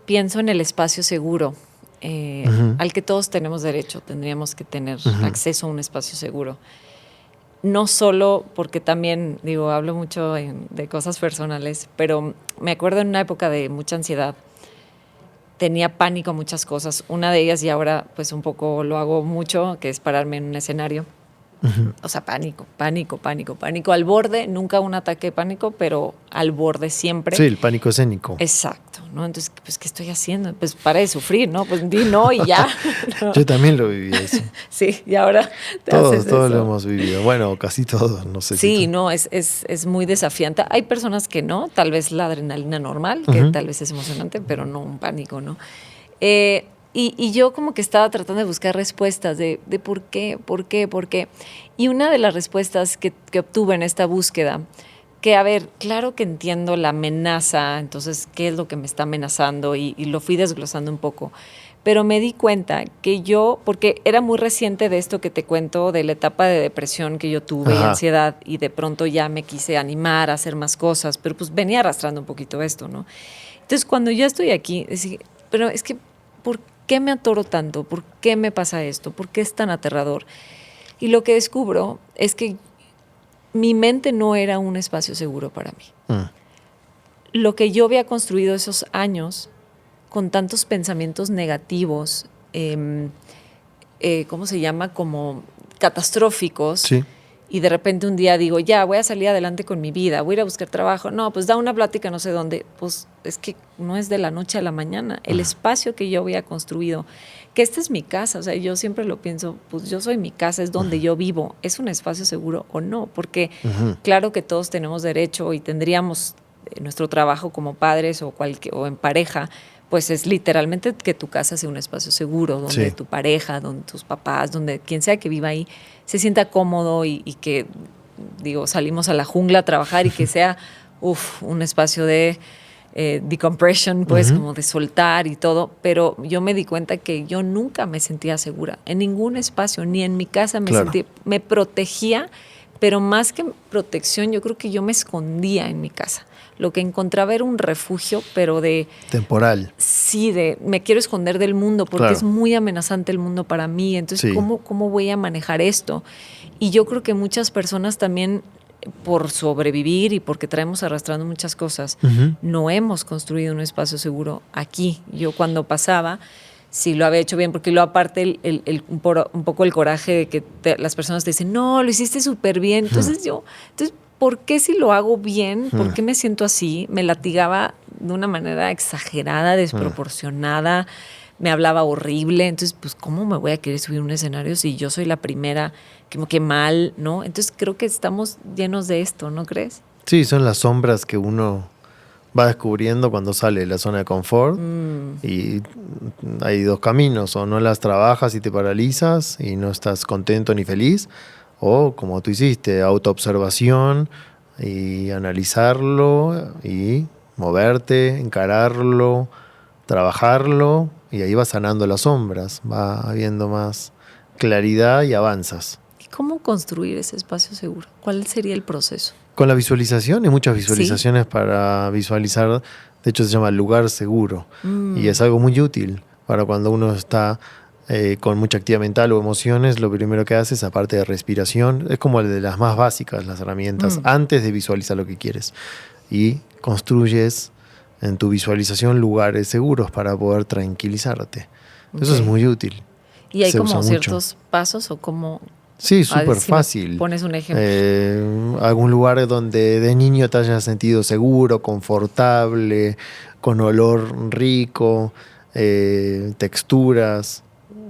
B: pienso en el espacio seguro al que todos tenemos derecho. Tendríamos que tener acceso a un espacio seguro. No solo porque también, digo, hablo mucho de cosas personales, pero me acuerdo en una época de mucha ansiedad, tenía pánico a muchas cosas. Una de ellas, y ahora pues un poco lo hago mucho, que es pararme en un escenario. O sea, pánico, pánico, pánico, pánico. Al borde, nunca un ataque de pánico, pero al borde siempre.
C: Sí, el pánico escénico.
B: Exacto, ¿no? Entonces, pues, ¿qué estoy haciendo? Pues para de sufrir, ¿no? Pues di no y ya. ¿No?
C: Yo también lo viví eso.
B: Sí, y ahora te haces
C: Todos
B: eso.
C: lo hemos vivido. Bueno, casi todos, no sé
B: Sí,
C: si tú.
B: no, es muy desafiante. Hay personas que no, tal vez la adrenalina normal, que tal vez es emocionante, pero no un pánico, ¿no? Y yo como que estaba tratando de buscar respuestas de por qué. Y una de las respuestas que obtuve en esta búsqueda, que a ver, claro que entiendo la amenaza, entonces, ¿qué es lo que me está amenazando? Y lo fui desglosando un poco. Pero me di cuenta que yo, porque era muy reciente de esto que te cuento, de la etapa de depresión que yo tuve y ansiedad, y de pronto ya me quise animar a hacer más cosas, pero pues venía arrastrando un poquito esto, ¿no? Entonces, cuando yo estoy aquí, pero es que, ¿por qué me atoro tanto? ¿Por qué me pasa esto? ¿Por qué es tan aterrador? Y lo que descubro es que mi mente no era un espacio seguro para mí. Lo que yo había construido esos años con tantos pensamientos negativos, ¿cómo se llama? Como catastróficos.
C: Sí.
B: Y de repente un día digo, ya, voy a salir adelante con mi vida, voy a ir a buscar trabajo. No, pues da una plática no sé dónde. Pues es que no es de la noche a la mañana. El espacio que yo había construido, que esta es mi casa, o sea, yo siempre lo pienso, pues yo soy mi casa, es donde yo vivo. ¿Es un espacio seguro o no? Porque claro que todos tenemos derecho y tendríamos nuestro trabajo como padres o en pareja, pues es literalmente que tu casa sea un espacio seguro, donde tu pareja, donde tus papás, donde quien sea que viva ahí, se sienta cómodo y que, digo, salimos a la jungla a trabajar y que sea un espacio de decompression, pues como de soltar y todo. Pero yo me di cuenta que yo nunca me sentía segura en ningún espacio, ni en mi casa me protegía, pero más que protección, yo creo que yo me escondía en mi casa. Lo que encontraba era un refugio, pero de...
C: temporal.
B: Sí, me quiero esconder del mundo porque es muy amenazante el mundo para mí. Entonces, ¿cómo voy a manejar esto? Y yo creo que muchas personas también, por sobrevivir y porque traemos arrastrando muchas cosas, no hemos construido un espacio seguro aquí. Yo cuando pasaba, sí lo había hecho bien, porque luego aparte un poco el coraje de que las personas te dicen, no, lo hiciste súper bien. Entonces ¿por qué si lo hago bien? ¿Por qué me siento así? Me latigaba de una manera exagerada, desproporcionada, me hablaba horrible. Entonces, pues, ¿cómo me voy a querer subir a un escenario si yo soy la primera? Como que mal, ¿no? Entonces, creo que estamos llenos de esto, ¿no crees?
C: Sí, son las sombras que uno va descubriendo cuando sale de la zona de confort. Y hay dos caminos: o no las trabajas y te paralizas y no estás contento ni feliz, o como tú hiciste, autoobservación y analizarlo y moverte, encararlo, trabajarlo, y ahí vas sanando las sombras, va habiendo más claridad y avanzas.
B: ¿Y cómo construir ese espacio seguro? ¿Cuál sería el proceso?
C: Con la visualización, hay muchas visualizaciones para visualizar. De hecho, se llama lugar seguro. Y es algo muy útil para cuando uno está con mucha actividad mental o emociones. Lo primero que haces, aparte de respiración, es como el de las más básicas, las herramientas, antes de visualizar lo que quieres. Y construyes en tu visualización lugares seguros para poder tranquilizarte. Eso es muy útil.
B: ¿Y hay como ciertos pasos o como...?
C: Sí, súper fácil.
B: Pones un ejemplo.
C: Algún lugar donde de niño te hayas sentido seguro, confortable, con olor rico, texturas,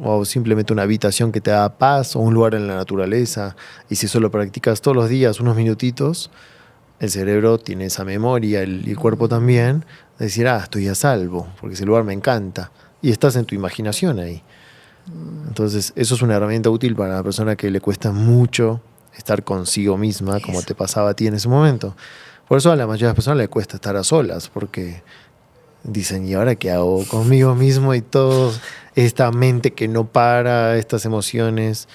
C: o simplemente una habitación que te da paz, o un lugar en la naturaleza. Y si eso lo practicas todos los días, unos minutitos, el cerebro tiene esa memoria, el cuerpo también, de decir, estoy a salvo, porque ese lugar me encanta. Y estás en tu imaginación ahí. Entonces, eso es una herramienta útil para la persona que le cuesta mucho estar consigo misma, como te pasaba a ti en ese momento. Por eso a la mayoría de las personas le cuesta estar a solas, porque dicen, ¿y ahora qué hago conmigo mismo? Y todo, esta mente que no para, estas emociones,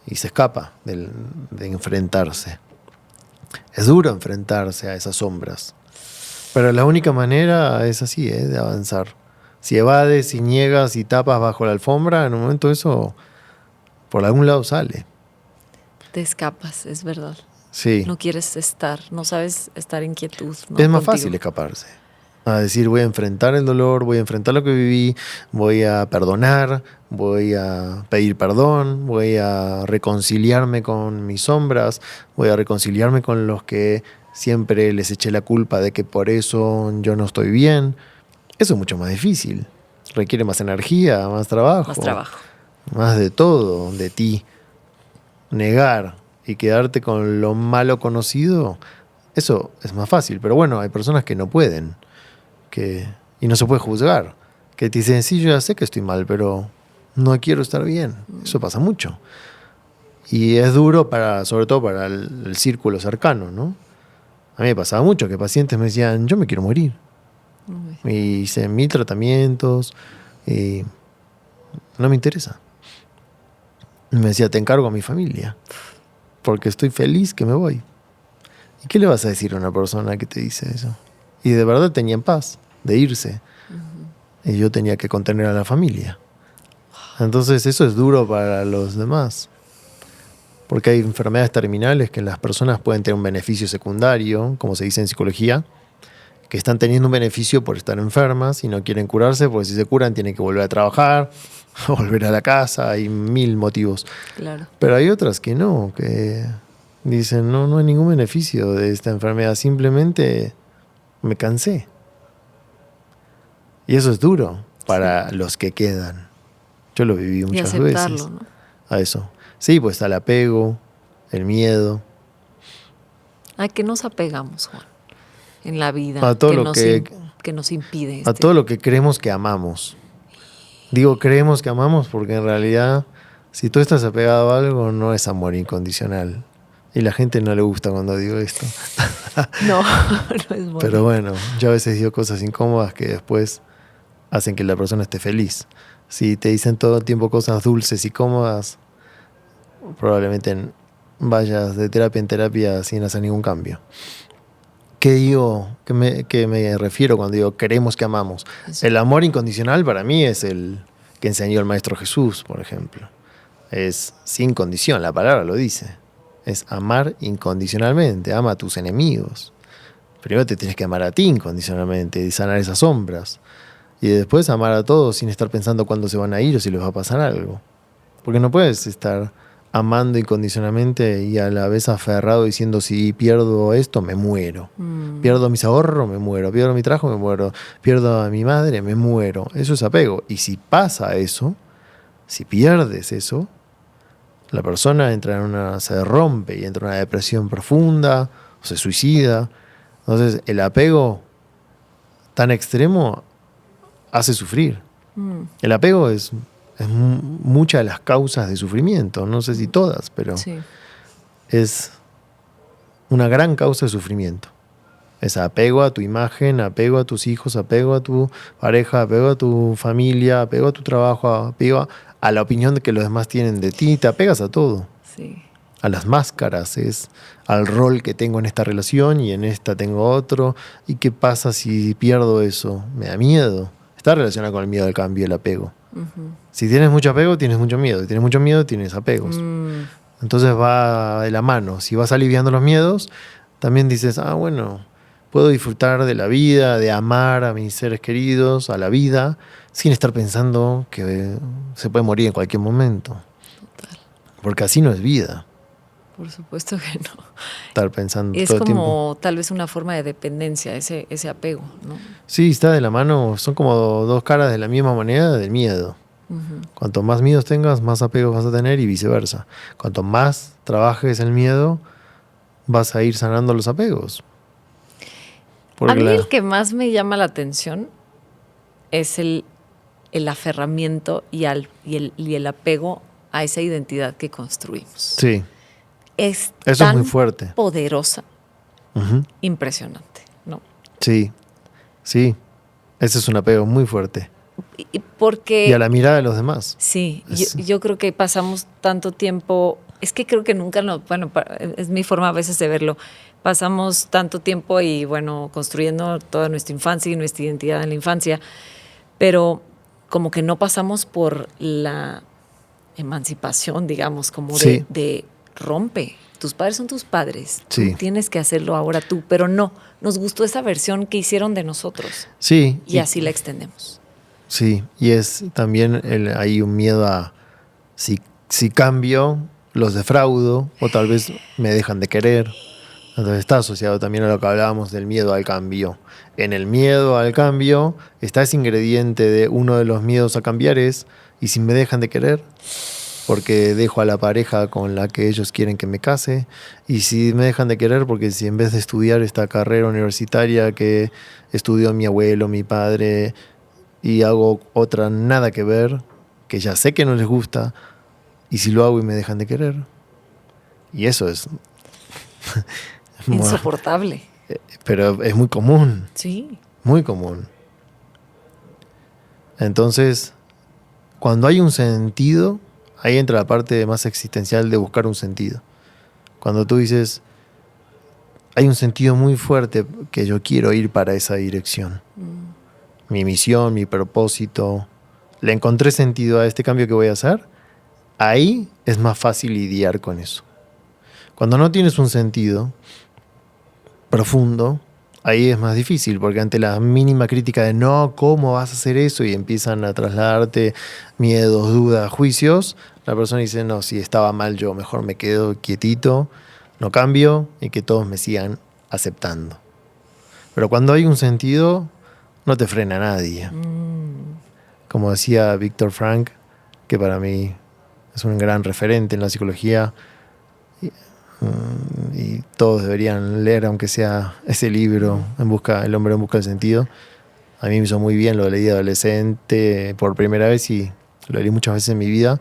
C: y se escapa de enfrentarse. Es duro enfrentarse a esas sombras, pero la única manera es así, de avanzar. Si evades, si niegas, si tapas bajo la alfombra, en un momento eso por algún lado sale.
B: Te escapas, es verdad.
C: Sí.
B: No quieres estar, no sabes estar en quietud. ¿No?
C: Es más fácil escaparse. A decir, voy a enfrentar el dolor, voy a enfrentar lo que viví, voy a perdonar, voy a pedir perdón, voy a reconciliarme con mis sombras, voy a reconciliarme con los que siempre les eché la culpa de que por eso yo no estoy bien. Eso es mucho más difícil. Requiere más energía, más trabajo.
B: Más trabajo.
C: Más de todo, de ti. Negar y quedarte con lo malo conocido, eso es más fácil. Pero bueno, hay personas que no pueden. Y no se puede juzgar. que te dicen, sí, yo ya sé que estoy mal, pero no quiero estar bien. Eso pasa mucho. Y es duro sobre todo para el círculo cercano, ¿no? A mí me pasaba mucho que pacientes me decían, yo me quiero morir.
B: Uy.
C: Y hice 1000 tratamientos y no me interesa. Y me decía, te encargo a mi familia, porque estoy feliz que me voy. ¿Y qué le vas a decir a una persona que te dice eso? Y de verdad tenían paz de irse. Y yo tenía que contener a la familia. Entonces eso es duro para los demás. Porque hay enfermedades terminales que las personas pueden tener un beneficio secundario, como se dice en psicología, que están teniendo un beneficio por estar enfermas y no quieren curarse, porque si se curan tienen que volver a trabajar, volver a la casa, hay 1000 motivos.
B: Claro.
C: Pero hay otras que no, que dicen, no hay ningún beneficio de esta enfermedad, simplemente me cansé. Y eso es duro para los que quedan. Yo lo viví
B: Y
C: muchas
B: aceptarlo,
C: veces.
B: ¿no?
C: A eso. Sí, pues está el apego, el miedo.
B: ¿A qué nos apegamos, Juan? En la vida.
C: A todo
B: que
C: lo
B: nos
C: que-
B: que nos impide.
C: A todo lo que creemos que amamos. Digo creemos que amamos porque en realidad, si tú estás apegado a algo, no es amor incondicional. Y la gente no le gusta cuando digo esto.
B: No, no es bueno.
C: Pero bueno, yo a veces digo cosas incómodas que después hacen que la persona esté feliz. Si te dicen todo el tiempo cosas dulces y cómodas, probablemente vayas de terapia en terapia sin hacer ningún cambio. ¿Qué digo? ¿Qué me refiero cuando digo queremos que amamos?
B: Sí.
C: El amor incondicional para mí es el que enseñó el Maestro Jesús, por ejemplo. Es sin condición, la palabra lo dice. Es amar incondicionalmente, ama a tus enemigos. Primero te tienes que amar a ti incondicionalmente y sanar esas sombras. Y después amar a todos sin estar pensando cuándo se van a ir o si les va a pasar algo. Porque no puedes estar amando incondicionalmente y a la vez aferrado diciendo si pierdo esto me muero. Pierdo mis ahorros, me muero. Pierdo mi trabajo, me muero. Pierdo a mi madre, me muero. Eso es apego. Y si pasa eso, si pierdes eso, la persona se rompe y entra en una depresión profunda o se suicida. Entonces el apego tan extremo hace sufrir. El apego es muchas de las causas de sufrimiento, no sé si todas, pero
B: Sí.
C: es una gran causa de sufrimiento. Es apego a tu imagen, apego a tus hijos, apego a tu pareja, apego a tu familia, apego a tu trabajo, apego a la opinión que los demás tienen de ti, te apegas a todo.
B: Sí.
C: A las máscaras, es al rol que tengo en esta relación y en esta tengo otro. ¿Y qué pasa si pierdo eso? Me da miedo. Está relacionado con el miedo al cambio, el apego. Si tienes mucho apego, tienes mucho miedo. Si tienes mucho miedo, tienes apegos. Entonces va de la mano. Si vas aliviando los miedos, también dices, bueno, puedo disfrutar de la vida, de amar a mis seres queridos, a la vida, sin estar pensando que se puede morir en cualquier momento.
B: Total.
C: Porque así no es vida.
B: Por supuesto que no.
C: Estar pensando
B: Es
C: todo el tiempo.
B: como tal vez una forma de dependencia, ese apego, ¿no?
C: Sí, está de la mano. Son como dos caras de la misma moneda del miedo. Cuanto más miedos tengas, más apegos vas a tener y viceversa. Cuanto más trabajes el miedo, vas a ir sanando los apegos.
B: A mí el que más me llama la atención es el aferramiento y el apego a esa identidad que construimos.
C: Sí,
B: Es
C: eso
B: tan
C: es muy fuerte.
B: poderosa,
C: Ujú.
B: impresionante, ¿no?
C: Sí, sí. Ese es un apego muy fuerte.
B: Y porque
C: Y a la mirada de los demás.
B: sí,
C: Es-
B: yo creo que pasamos tanto tiempo, es que creo que nunca es mi forma a veces de verlo, pasamos tanto tiempo y bueno, construyendo toda nuestra infancia y nuestra identidad en la infancia, pero como que no pasamos por la emancipación, digamos, como
C: Sí.
B: de rompe. Tus padres son tus padres,
C: Sí.
B: tú tienes que hacerlo ahora tú, pero no, nos gustó esa versión que hicieron de nosotros
C: Sí.
B: y así la extendemos.
C: Sí, y es también hay un miedo a si cambio, los defraudo o tal vez me dejan de querer. Entonces está asociado también a lo que hablábamos del miedo al cambio. En el miedo al cambio está ese ingrediente de uno de los miedos a cambiar es, ¿y si me dejan de querer? Porque dejo a la pareja con la que ellos quieren que me case. Y si me dejan de querer, porque si en vez de estudiar esta carrera universitaria que estudió mi abuelo, mi padre, y hago otra nada que ver, que ya sé que no les gusta, y si lo hago y me dejan de querer. Y eso es...
B: Insoportable.
C: Pero es muy común,
B: Sí.
C: muy común. Entonces, cuando hay un sentido, ahí entra la parte más existencial de buscar un sentido. Cuando tú dices, hay un sentido muy fuerte que yo quiero ir para esa dirección. Mi misión, mi propósito. Le encontré sentido a este cambio que voy a hacer. Ahí es más fácil lidiar con eso. Cuando no tienes un sentido profundo, ahí es más difícil, porque ante la mínima crítica de no, ¿cómo vas a hacer eso? Y empiezan a trasladarte miedos, dudas, juicios, la persona dice, no, si estaba mal yo, mejor me quedo quietito, no cambio y que todos me sigan aceptando. Pero cuando hay un sentido, no te frena nadie. Como decía Viktor Frankl, que para mí es un gran referente en la psicología, y todos deberían leer, aunque sea ese libro, El hombre en busca del sentido. A mí me hizo muy bien, lo leí de adolescente por primera vez y lo leí muchas veces en mi vida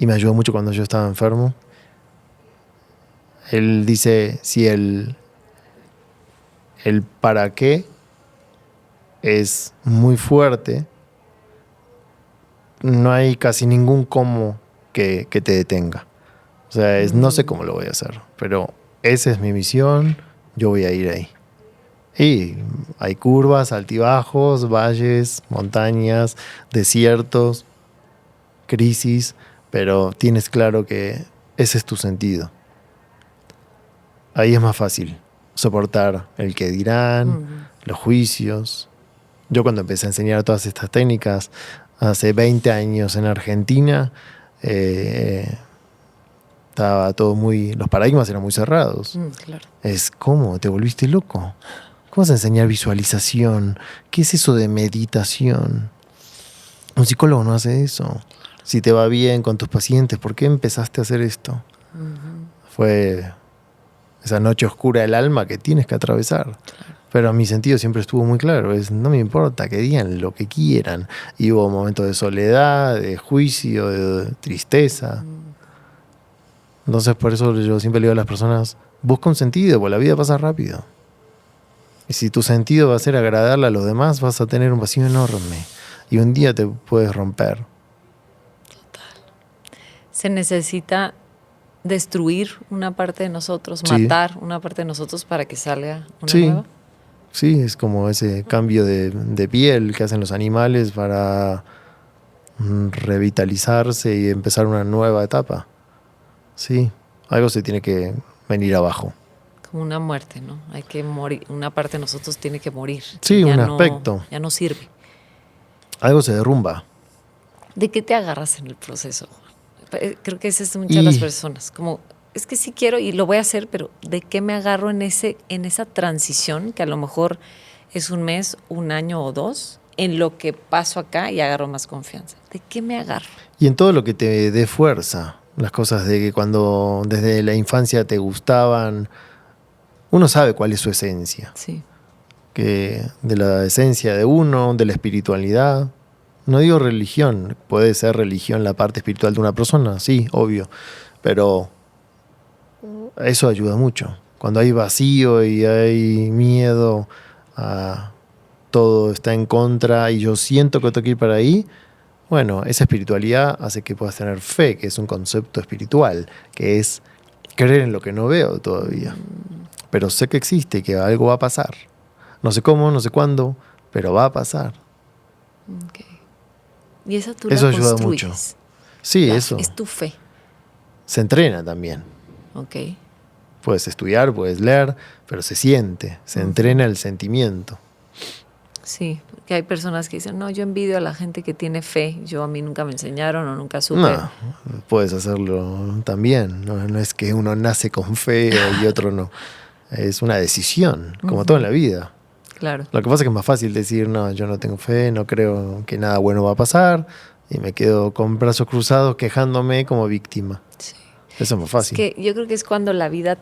C: y me ayudó mucho cuando yo estaba enfermo. Él dice, si el para qué es muy fuerte, no hay casi ningún cómo que te detenga. O sea, no sé cómo lo voy a hacer, pero esa es mi misión, yo voy a ir ahí. Y hay curvas, altibajos, valles, montañas, desiertos, crisis, pero tienes claro que ese es tu sentido. Ahí es más fácil soportar el que dirán, los juicios. Yo cuando empecé a enseñar todas estas técnicas, hace 20 años en Argentina, estaba todo los paradigmas eran muy cerrados.
B: Claro.
C: Es ¿cómo? ¿Te volviste loco? ¿Cómo vas a enseñar visualización? ¿Qué es eso de meditación? Un psicólogo no hace eso. Si te va bien con tus pacientes, ¿por qué empezaste a hacer esto? Fue esa noche oscura del alma que tienes que atravesar. Claro. Pero mi sentido siempre estuvo muy claro. No me importa que digan lo que quieran. Y hubo momentos de soledad, de juicio, de tristeza. Entonces por eso yo siempre le digo a las personas, busca un sentido, porque la vida pasa rápido. Y si tu sentido va a ser agradarle a los demás, vas a tener un vacío enorme. Y un día te puedes romper.
B: Total. Se necesita destruir una parte de nosotros,
C: Sí.
B: matar una parte de nosotros para que salga una
C: Sí.
B: nueva.
C: Sí, es como ese cambio de piel que hacen los animales para revitalizarse y empezar una nueva etapa. Sí, algo se tiene que venir abajo.
B: Como una muerte, ¿no? Hay que morir, una parte de nosotros tiene que morir.
C: Sí,
B: Ya
C: un
B: no,
C: aspecto.
B: Ya no sirve.
C: Algo se derrumba.
B: ¿De qué te agarras en el proceso? Creo que esa es muchas de las personas. Como, es que sí quiero y lo voy a hacer, pero ¿de qué me agarro en esa transición que a lo mejor es un mes, un año o 2, en lo que paso acá y agarro más confianza? ¿De qué me agarro?
C: Y en todo lo que te dé fuerza. Las cosas de que cuando desde la infancia te gustaban, uno sabe cuál es su esencia.
B: Sí.
C: Que de la esencia de uno, de la espiritualidad. No digo religión, puede ser religión la parte espiritual de una persona, sí, obvio, pero eso ayuda mucho. Cuando hay vacío y hay miedo, todo está en contra y yo siento que tengo que ir para ahí, bueno, esa espiritualidad hace que puedas tener fe, que es un concepto espiritual, que es creer en lo que no veo todavía. Pero sé que existe y que algo va a pasar. No sé cómo, no sé cuándo, pero va a pasar.
B: Okay. Y esa tú
C: Eso
B: la
C: ayuda
B: construyes.
C: mucho. Sí, eso.
B: Es tu fe.
C: Se entrena también.
B: Ok.
C: Puedes estudiar, puedes leer, pero se siente, se entrena el sentimiento.
B: Sí, que hay personas que dicen, no, yo envidio a la gente que tiene fe. A mí nunca me enseñaron o nunca supe.
C: No, puedes hacerlo también. No es que uno nace con fe y otro no. Es una decisión, como todo en la vida.
B: Claro.
C: Lo que pasa es que es más fácil decir, no, yo no tengo fe, no creo que nada bueno va a pasar, y me quedo con brazos cruzados quejándome como víctima.
B: Sí.
C: Eso es más fácil.
B: Es que yo creo que es cuando la vida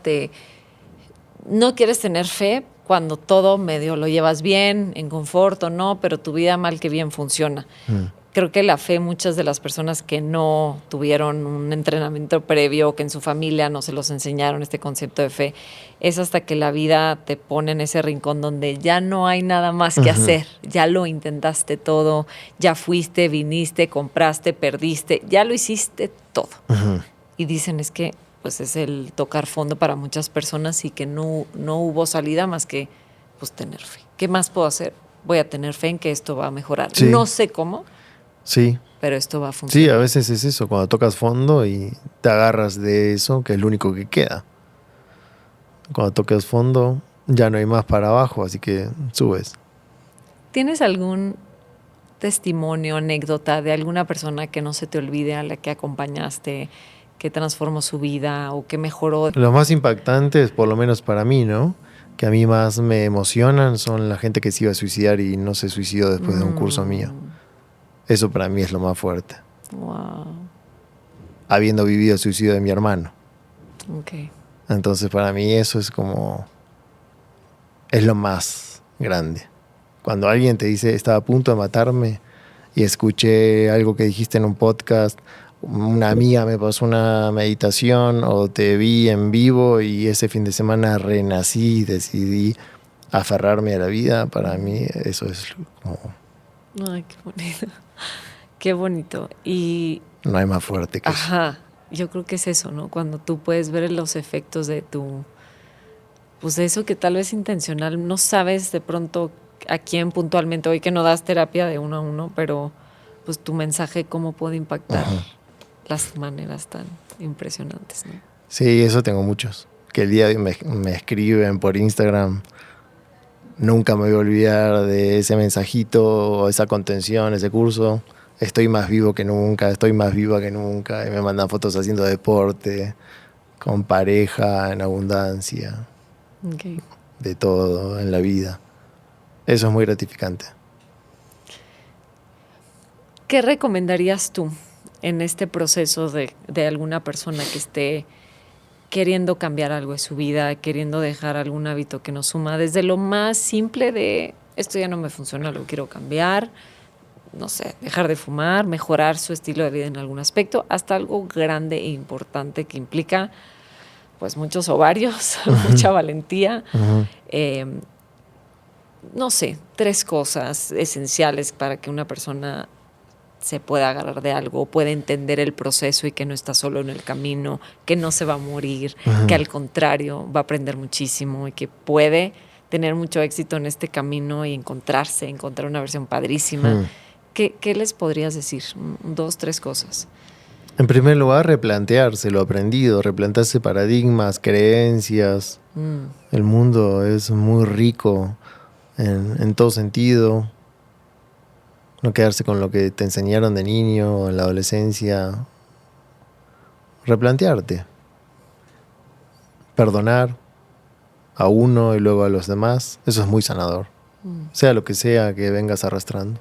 B: no quieres tener fe, cuando todo medio lo llevas bien, en confort o no, pero tu vida mal que bien funciona. Creo que la fe, muchas de las personas que no tuvieron un entrenamiento previo, que en su familia no se los enseñaron este concepto de fe, es hasta que la vida te pone en ese rincón donde ya no hay nada más que hacer. Ya lo intentaste todo, ya fuiste, viniste, compraste, perdiste, ya lo hiciste todo. Y dicen es que pues es el tocar fondo para muchas personas y que no hubo salida más que pues tener fe. ¿Qué más puedo hacer? Voy a tener fe en que esto va a mejorar.
C: Sí.
B: No sé cómo.
C: Sí.
B: Pero esto va a funcionar.
C: Sí, a veces es eso, cuando tocas fondo y te agarras de eso, que es lo único que queda. Cuando tocas fondo, ya no hay más para abajo, así que subes.
B: ¿Tienes algún testimonio, anécdota de alguna persona que no se te olvide, a la que acompañaste, que transformó su vida o que mejoró?
C: Los más impactantes, por lo menos para mí, ¿no? Que a mí más me emocionan son la gente que se iba a suicidar y no se suicidó después de un curso mío. Eso para mí es lo más fuerte.
B: Wow.
C: Habiendo vivido el suicidio de mi hermano.
B: Okay.
C: Entonces para mí eso es como... es lo más grande. Cuando alguien te dice, estaba a punto de matarme y escuché algo que dijiste en un podcast, una amiga me pasó una meditación o te vi en vivo y ese fin de semana renací y decidí aferrarme a la vida, para mí eso es como...
B: Ay, qué bonito. Qué bonito. Y
C: no hay más fuerte que eso.
B: ajá, yo creo que es eso, ¿no? Cuando tú puedes ver los efectos de tu, pues de eso que tal vez intencional, no sabes de pronto a quién puntualmente, hoy que no das terapia de uno a uno, pero pues tu mensaje cómo puede impactar las maneras tan impresionantes, ¿no?
C: Sí, eso tengo muchos. Que el día de hoy me escriben por Instagram. Nunca me voy a olvidar de ese mensajito, esa contención, ese curso. Estoy más vivo que nunca, estoy más viva que nunca. Y me mandan fotos haciendo deporte, con pareja, en abundancia, de todo en la vida. Eso es muy gratificante.
B: ¿Qué recomendarías tú en este proceso de alguna persona que esté queriendo cambiar algo de su vida, queriendo dejar algún hábito que nos suma, desde lo más simple de esto ya no me funciona, lo quiero cambiar, no sé, dejar de fumar, mejorar su estilo de vida en algún aspecto, hasta algo grande e importante que implica pues muchos ovarios, mucha valentía, no sé, 3 cosas esenciales para que una persona se pueda agarrar de algo, pueda entender el proceso y que no está solo en el camino, que no se va a morir, que al contrario va a aprender muchísimo y que puede tener mucho éxito en este camino y encontrar una versión padrísima. ¿Qué les podrías decir? 2, 3 cosas.
C: En primer lugar, replantearse lo aprendido, replantearse paradigmas, creencias. El mundo es muy rico en todo sentido. No quedarse con lo que te enseñaron de niño o en la adolescencia. Replantearte. Perdonar a uno y luego a los demás. Eso es muy sanador. Sea lo que sea que vengas arrastrando.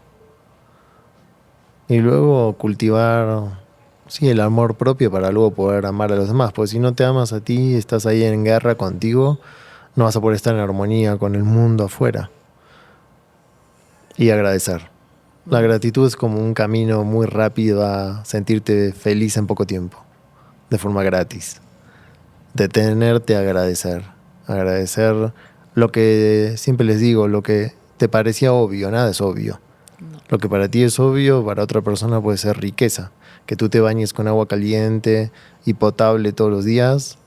C: Y luego cultivar, sí, el amor propio para luego poder amar a los demás. Porque si no te amas a ti, estás ahí en guerra contigo, no vas a poder estar en armonía con el mundo afuera. Y agradecer. La gratitud es como un camino muy rápido a sentirte feliz en poco tiempo, de forma gratis. Detenerte a agradecer. Agradecer lo que siempre les digo, lo que te parecía obvio, nada es obvio. Lo que para ti es obvio, para otra persona puede ser riqueza. Que tú te bañes con agua caliente y potable todos los días,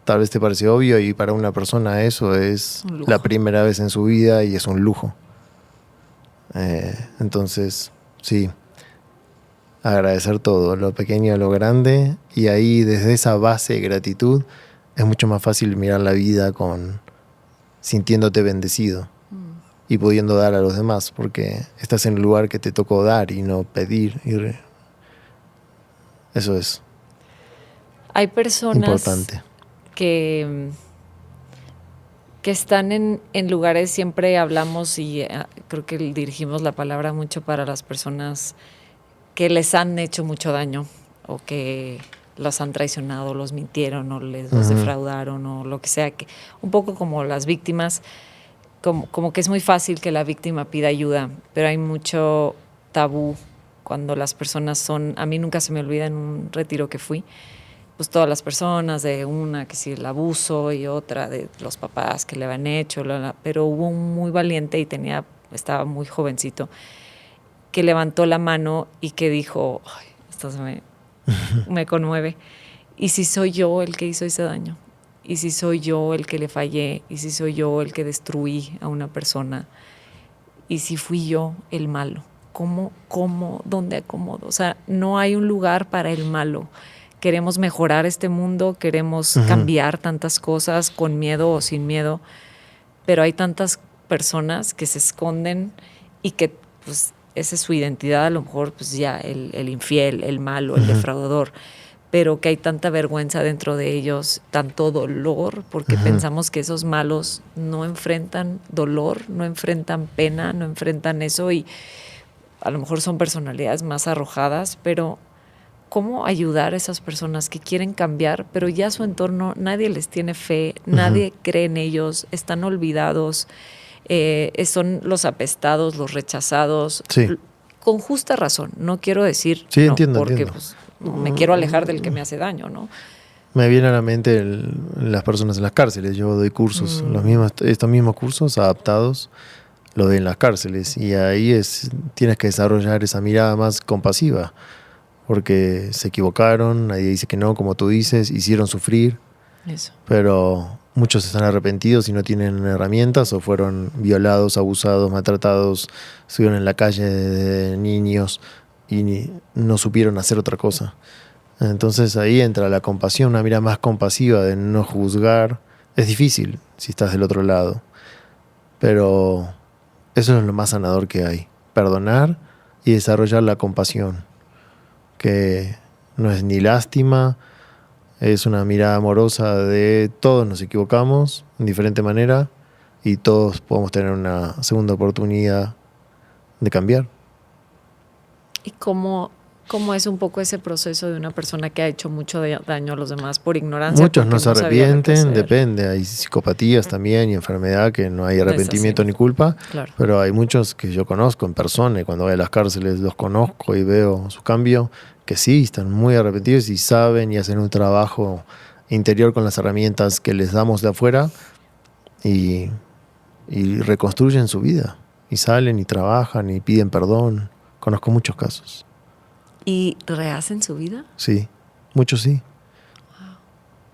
C: tal vez te parece obvio y para una persona eso es la primera vez en su vida y es un lujo. Entonces, sí, agradecer todo, lo pequeño, lo grande, y ahí desde esa base de gratitud es mucho más fácil mirar la vida sintiéndote bendecido y pudiendo dar a los demás, porque estás en el lugar que te tocó dar y no pedir. Eso es
B: Hay personas
C: importante.
B: que están en lugares, siempre hablamos y creo que dirigimos la palabra mucho para las personas que les han hecho mucho daño o que los han traicionado, los mintieron o los defraudaron o lo que sea, que un poco como las víctimas como que es muy fácil que la víctima pida ayuda, pero hay mucho tabú cuando las personas son... A mí nunca se me olvida en un retiro que fui, pues todas las personas, de una que sí el abuso y otra de los papás que le habían hecho, pero hubo un muy valiente y estaba muy jovencito, que levantó la mano y que dijo, ay, esto me conmueve, ¿y si soy yo el que hizo ese daño? ¿Y si soy yo el que le fallé? ¿Y si soy yo el que destruí a una persona? ¿Y si fui yo el malo? ¿Dónde acomodo? O sea, no hay un lugar para el malo. Queremos mejorar este mundo, queremos cambiar tantas cosas con miedo o sin miedo, pero hay tantas personas que se esconden y que pues esa es su identidad, a lo mejor pues ya el infiel, el malo, el defraudador, pero que hay tanta vergüenza dentro de ellos, tanto dolor, porque pensamos que esos malos no enfrentan dolor, no enfrentan pena, no enfrentan eso, y a lo mejor son personalidades más arrojadas, pero ¿cómo ayudar a esas personas que quieren cambiar, pero ya su entorno, nadie les tiene fe, nadie cree en ellos, están olvidados, son los apestados, los rechazados, con justa razón? No quiero decir
C: sí,
B: no,
C: entiendo,
B: porque
C: entiendo.
B: Pues, me quiero alejar del que me hace daño, ¿no?
C: Me viene a la mente las personas en las cárceles. Yo doy cursos, estos mismos cursos adaptados, los doy en las cárceles, y ahí tienes que desarrollar esa mirada más compasiva, porque se equivocaron, nadie dice que no, como tú dices, hicieron sufrir,
B: Eso.
C: pero muchos están arrepentidos y no tienen herramientas, o fueron violados, abusados, maltratados, estuvieron en la calle de niños y no supieron hacer otra cosa. Entonces ahí entra la compasión, una mirada más compasiva de no juzgar. Es difícil si estás del otro lado, pero eso es lo más sanador que hay: perdonar y desarrollar la compasión, que no es ni lástima, es una mirada amorosa de todos nos equivocamos en diferente manera y todos podemos tener una segunda oportunidad de cambiar.
B: ¿Y cómo es un poco ese proceso de una persona que ha hecho mucho daño a los demás por ignorancia?
C: Muchos no se
B: sabía lo que
C: arrepienten,
B: hacer.
C: depende. Hay psicopatías también y enfermedad que no hay arrepentimiento ni culpa,
B: Claro.
C: pero hay muchos que yo conozco en persona, y cuando voy a las cárceles los conozco y veo su cambio, que sí, están muy arrepentidos y saben y hacen un trabajo interior con las herramientas que les damos de afuera y reconstruyen su vida y salen y trabajan y piden perdón. Conozco muchos casos.
B: ¿Y rehacen su vida?
C: Sí, muchos sí.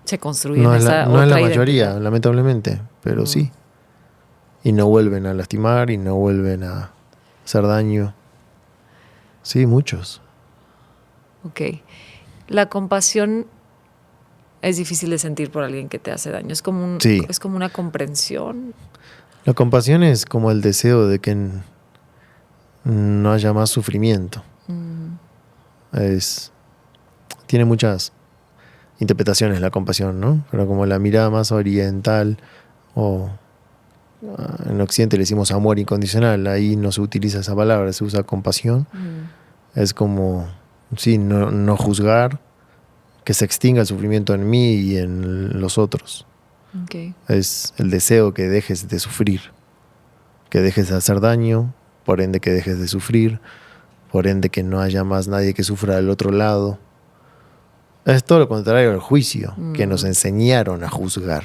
B: Se construyen
C: No es
B: esa
C: no es la
B: otra
C: mayoría,
B: identidad.
C: lamentablemente, pero sí. Y no vuelven a lastimar y no vuelven a hacer daño. Sí, muchos.
B: Ok. La compasión es difícil de sentir por alguien que te hace daño. Es como es como una comprensión.
C: La compasión es como el deseo de que no haya más sufrimiento. Tiene muchas interpretaciones la compasión, ¿no? Pero como la mirada más oriental, o en Occidente le decimos amor incondicional, ahí no se utiliza esa palabra, se usa compasión. Es como, sí, no juzgar, que se extinga el sufrimiento en mí y en los otros.
B: Okay.
C: Es el deseo que dejes de sufrir, que dejes de hacer daño, por ende que dejes de sufrir, por ende que no haya más nadie que sufra del otro lado. Es todo lo contrario al juicio, que nos enseñaron a juzgar.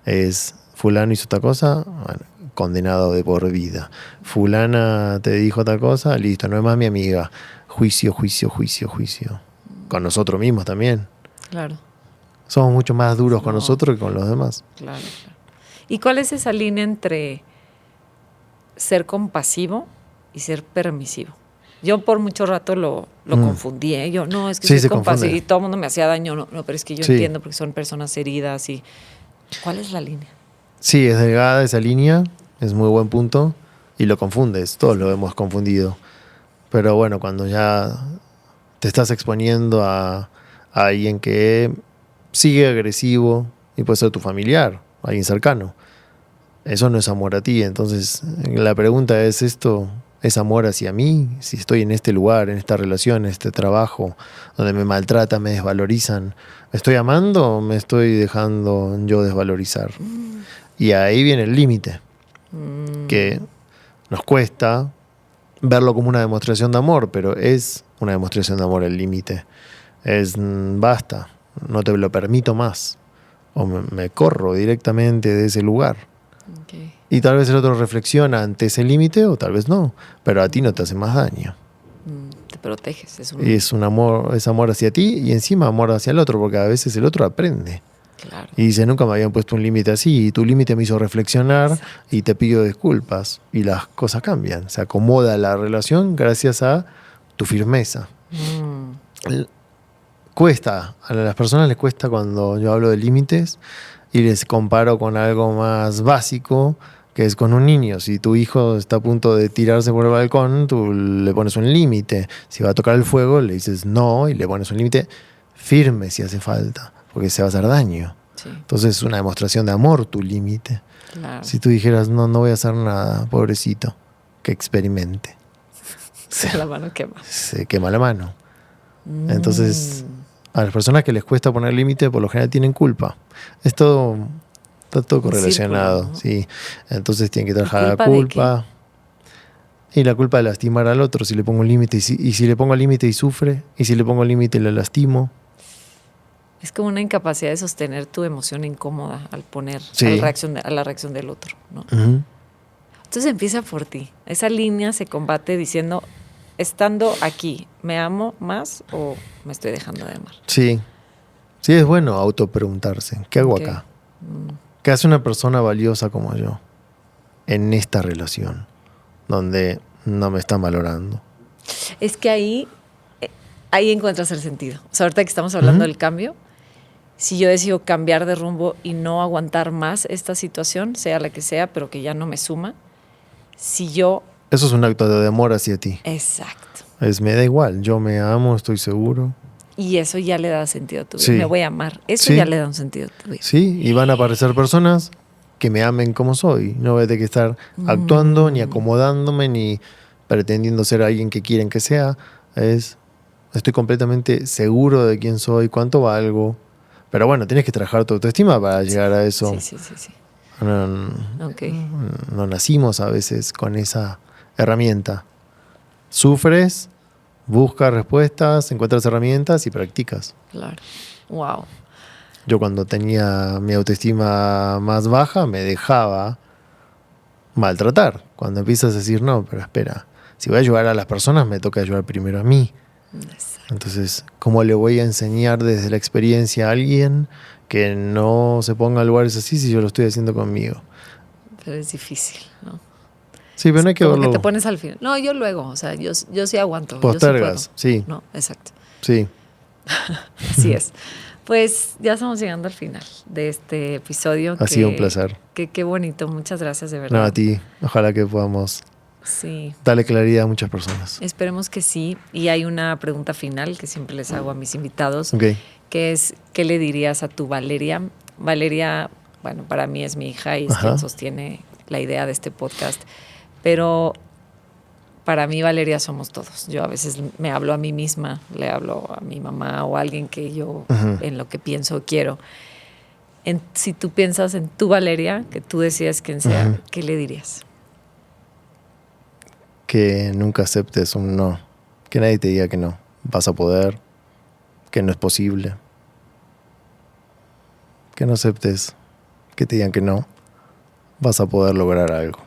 C: Es, fulano hizo otra cosa, bueno, condenado de por vida. Fulana te dijo otra cosa, listo, no es más mi amiga. Juicio, juicio, juicio, juicio. Con nosotros mismos también.
B: Claro.
C: Somos mucho más duros con nosotros que con los demás.
B: Claro. ¿Y cuál es esa línea entre ser compasivo y ser permisivo? Yo por mucho rato lo confundí, ¿eh? Yo, no, es que
C: Sí,
B: soy compasivo
C: confunde.
B: y todo el mundo me hacía daño. No, pero es que yo
C: Sí.
B: entiendo porque son personas heridas. Y ¿cuál es la línea?
C: Sí, es delgada esa línea, es muy buen punto, y lo confundes, todos lo hemos confundido. Pero bueno, cuando ya te estás exponiendo a alguien que sigue agresivo, y puede ser tu familiar, alguien cercano, eso no es amor a ti. Entonces la pregunta es, ¿esto es amor hacia mí? Si estoy en este lugar, en esta relación, en este trabajo, donde me maltratan, me desvalorizan, ¿me estoy amando o me estoy dejando yo desvalorizar? Y ahí viene el límite, que nos cuesta verlo como una demostración de amor, pero es una demostración de amor el límite. Es basta, no te lo permito más. O me corro directamente de ese lugar.
B: Okay.
C: Y tal vez el otro reflexiona ante ese límite o tal vez no, pero a ti no te hace más daño.
B: Te proteges.
C: Y es amor hacia ti y encima amor hacia el otro, porque a veces el otro aprende.
B: Claro.
C: Y dice, nunca me habían puesto un límite así y tu límite me hizo reflexionar y te pido disculpas. Y las cosas cambian. Se acomoda la relación gracias a tu firmeza. Cuesta, a las personas les cuesta cuando yo hablo de límites y les comparo con algo más básico, que es con un niño. Si tu hijo está a punto de tirarse por el balcón, tú le pones un límite. Si va a tocar el fuego, le dices no y le pones un límite firme si hace falta, porque se va a hacer daño.
B: Sí.
C: Entonces es una demostración de amor tu límite.
B: Claro.
C: Si tú dijeras, no voy a hacer nada, pobrecito, que experimente.
B: La mano quema.
C: Se quema la mano. Entonces, a las personas que les cuesta poner límite, por lo general tienen culpa. Está todo correlacionado.
B: Círculo, ¿no?
C: Sí. Entonces tienen que trabajar la
B: ¿Culpa
C: culpa. Y la culpa de lastimar al otro. Si le pongo un límite, y si le pongo límite y sufre, y si le pongo límite y le lastimo.
B: Es como una incapacidad de sostener tu emoción incómoda al poner
C: Sí.
B: a la reacción del otro, ¿no?
C: Uh-huh.
B: Entonces empieza por ti. Esa línea se combate diciendo, estando aquí, ¿me amo más o me estoy dejando de amar?
C: Sí. Sí, es bueno autopreguntarse. ¿Qué hago acá? ¿Qué hace una persona valiosa como yo en esta relación donde no me están valorando?
B: Es que ahí encuentras el sentido. O sea, ahorita que estamos hablando del cambio, si yo decido cambiar de rumbo y no aguantar más esta situación, sea la que sea, pero que ya no me suma, si yo...
C: Eso es un acto de amor hacia ti.
B: Exacto.
C: Me da igual, yo me amo, estoy seguro.
B: Y eso ya le da sentido a tu vida.
C: Sí.
B: Me voy a amar. Eso
C: Sí.
B: ya le da un sentido a tu vida.
C: Sí, y van a aparecer personas que me amen como soy. No voy a tener que estar actuando, ni acomodándome, ni pretendiendo ser alguien que quieren que sea. Estoy completamente seguro de quién soy, cuánto valgo. Pero bueno, tienes que trabajar tu autoestima para llegar a eso.
B: Sí. Ok.
C: No nacimos a veces con esa herramienta. Sufres, buscas respuestas, encuentras herramientas y practicas.
B: Claro. Wow.
C: Yo cuando tenía mi autoestima más baja me dejaba maltratar. Cuando empiezas a decir, no, pero espera, si voy a ayudar a las personas me toca ayudar primero a mí.
B: Exacto.
C: Entonces, ¿cómo le voy a enseñar desde la experiencia a alguien que no se ponga en lugares así si yo lo estoy haciendo conmigo?
B: Pero es difícil, ¿no?
C: Sí, pero no hay que
B: Como
C: verlo.
B: que te pones al final. No, yo luego, o sea, yo sí aguanto.
C: Postergas,
B: yo sí puedo.
C: sí.
B: No, exacto.
C: Sí.
B: Así es. Pues ya estamos llegando al final de este episodio.
C: Ha sido un placer.
B: Qué bonito. Muchas gracias, de verdad.
C: No, a ti. Ojalá que podamos
B: Sí.
C: darle claridad a muchas personas.
B: Esperemos que sí. Y hay una pregunta final que siempre les hago a mis invitados,
C: Ok.
B: que es, ¿qué le dirías a tu Valeria? Valeria, bueno, para mí es mi hija y es
C: Ajá.
B: quien sostiene la idea de este podcast. Pero para mí Valeria somos todos. Yo a veces me hablo a mí misma, le hablo a mi mamá o a alguien que yo en lo que pienso quiero. Si tú piensas en tu Valeria, que tú decidas quién sea, ¿qué le dirías?
C: Que nunca aceptes un no. Que nadie te diga que no. Vas a poder. Que no es posible. Que no aceptes que te digan que no. Vas a poder lograr algo.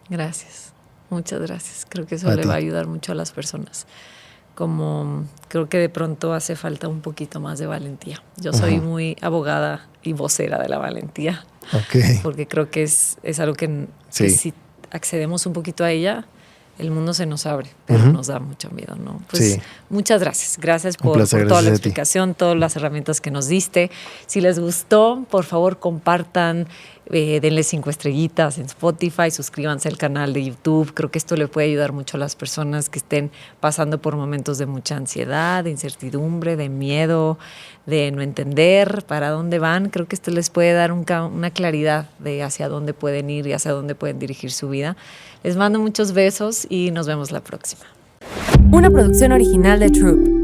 B: Gracias. Muchas gracias. Creo que eso
C: A
B: le
C: ti.
B: va a ayudar mucho a las personas. Como creo que de pronto hace falta un poquito más de valentía. Yo soy muy abogada y vocera de la valentía,
C: Ok.
B: porque creo que es algo que
C: Sí.
B: si accedemos un poquito a ella, el mundo se nos abre, pero nos da mucho miedo, ¿no? Pues
C: Sí.
B: muchas gracias. Gracias
C: Un
B: por
C: placer,
B: toda la
C: gracias a ti.
B: explicación, todas las herramientas que nos diste. Si les gustó, por favor, compartan, denle 5 estrellitas en Spotify, suscríbanse al canal de YouTube. Creo que esto le puede ayudar mucho a las personas que estén pasando por momentos de mucha ansiedad, de incertidumbre, de miedo, de no entender para dónde van. Creo que esto les puede dar una claridad de hacia dónde pueden ir y hacia dónde pueden dirigir su vida. Les mando muchos besos y nos vemos la próxima.
A: Una producción original de Troop.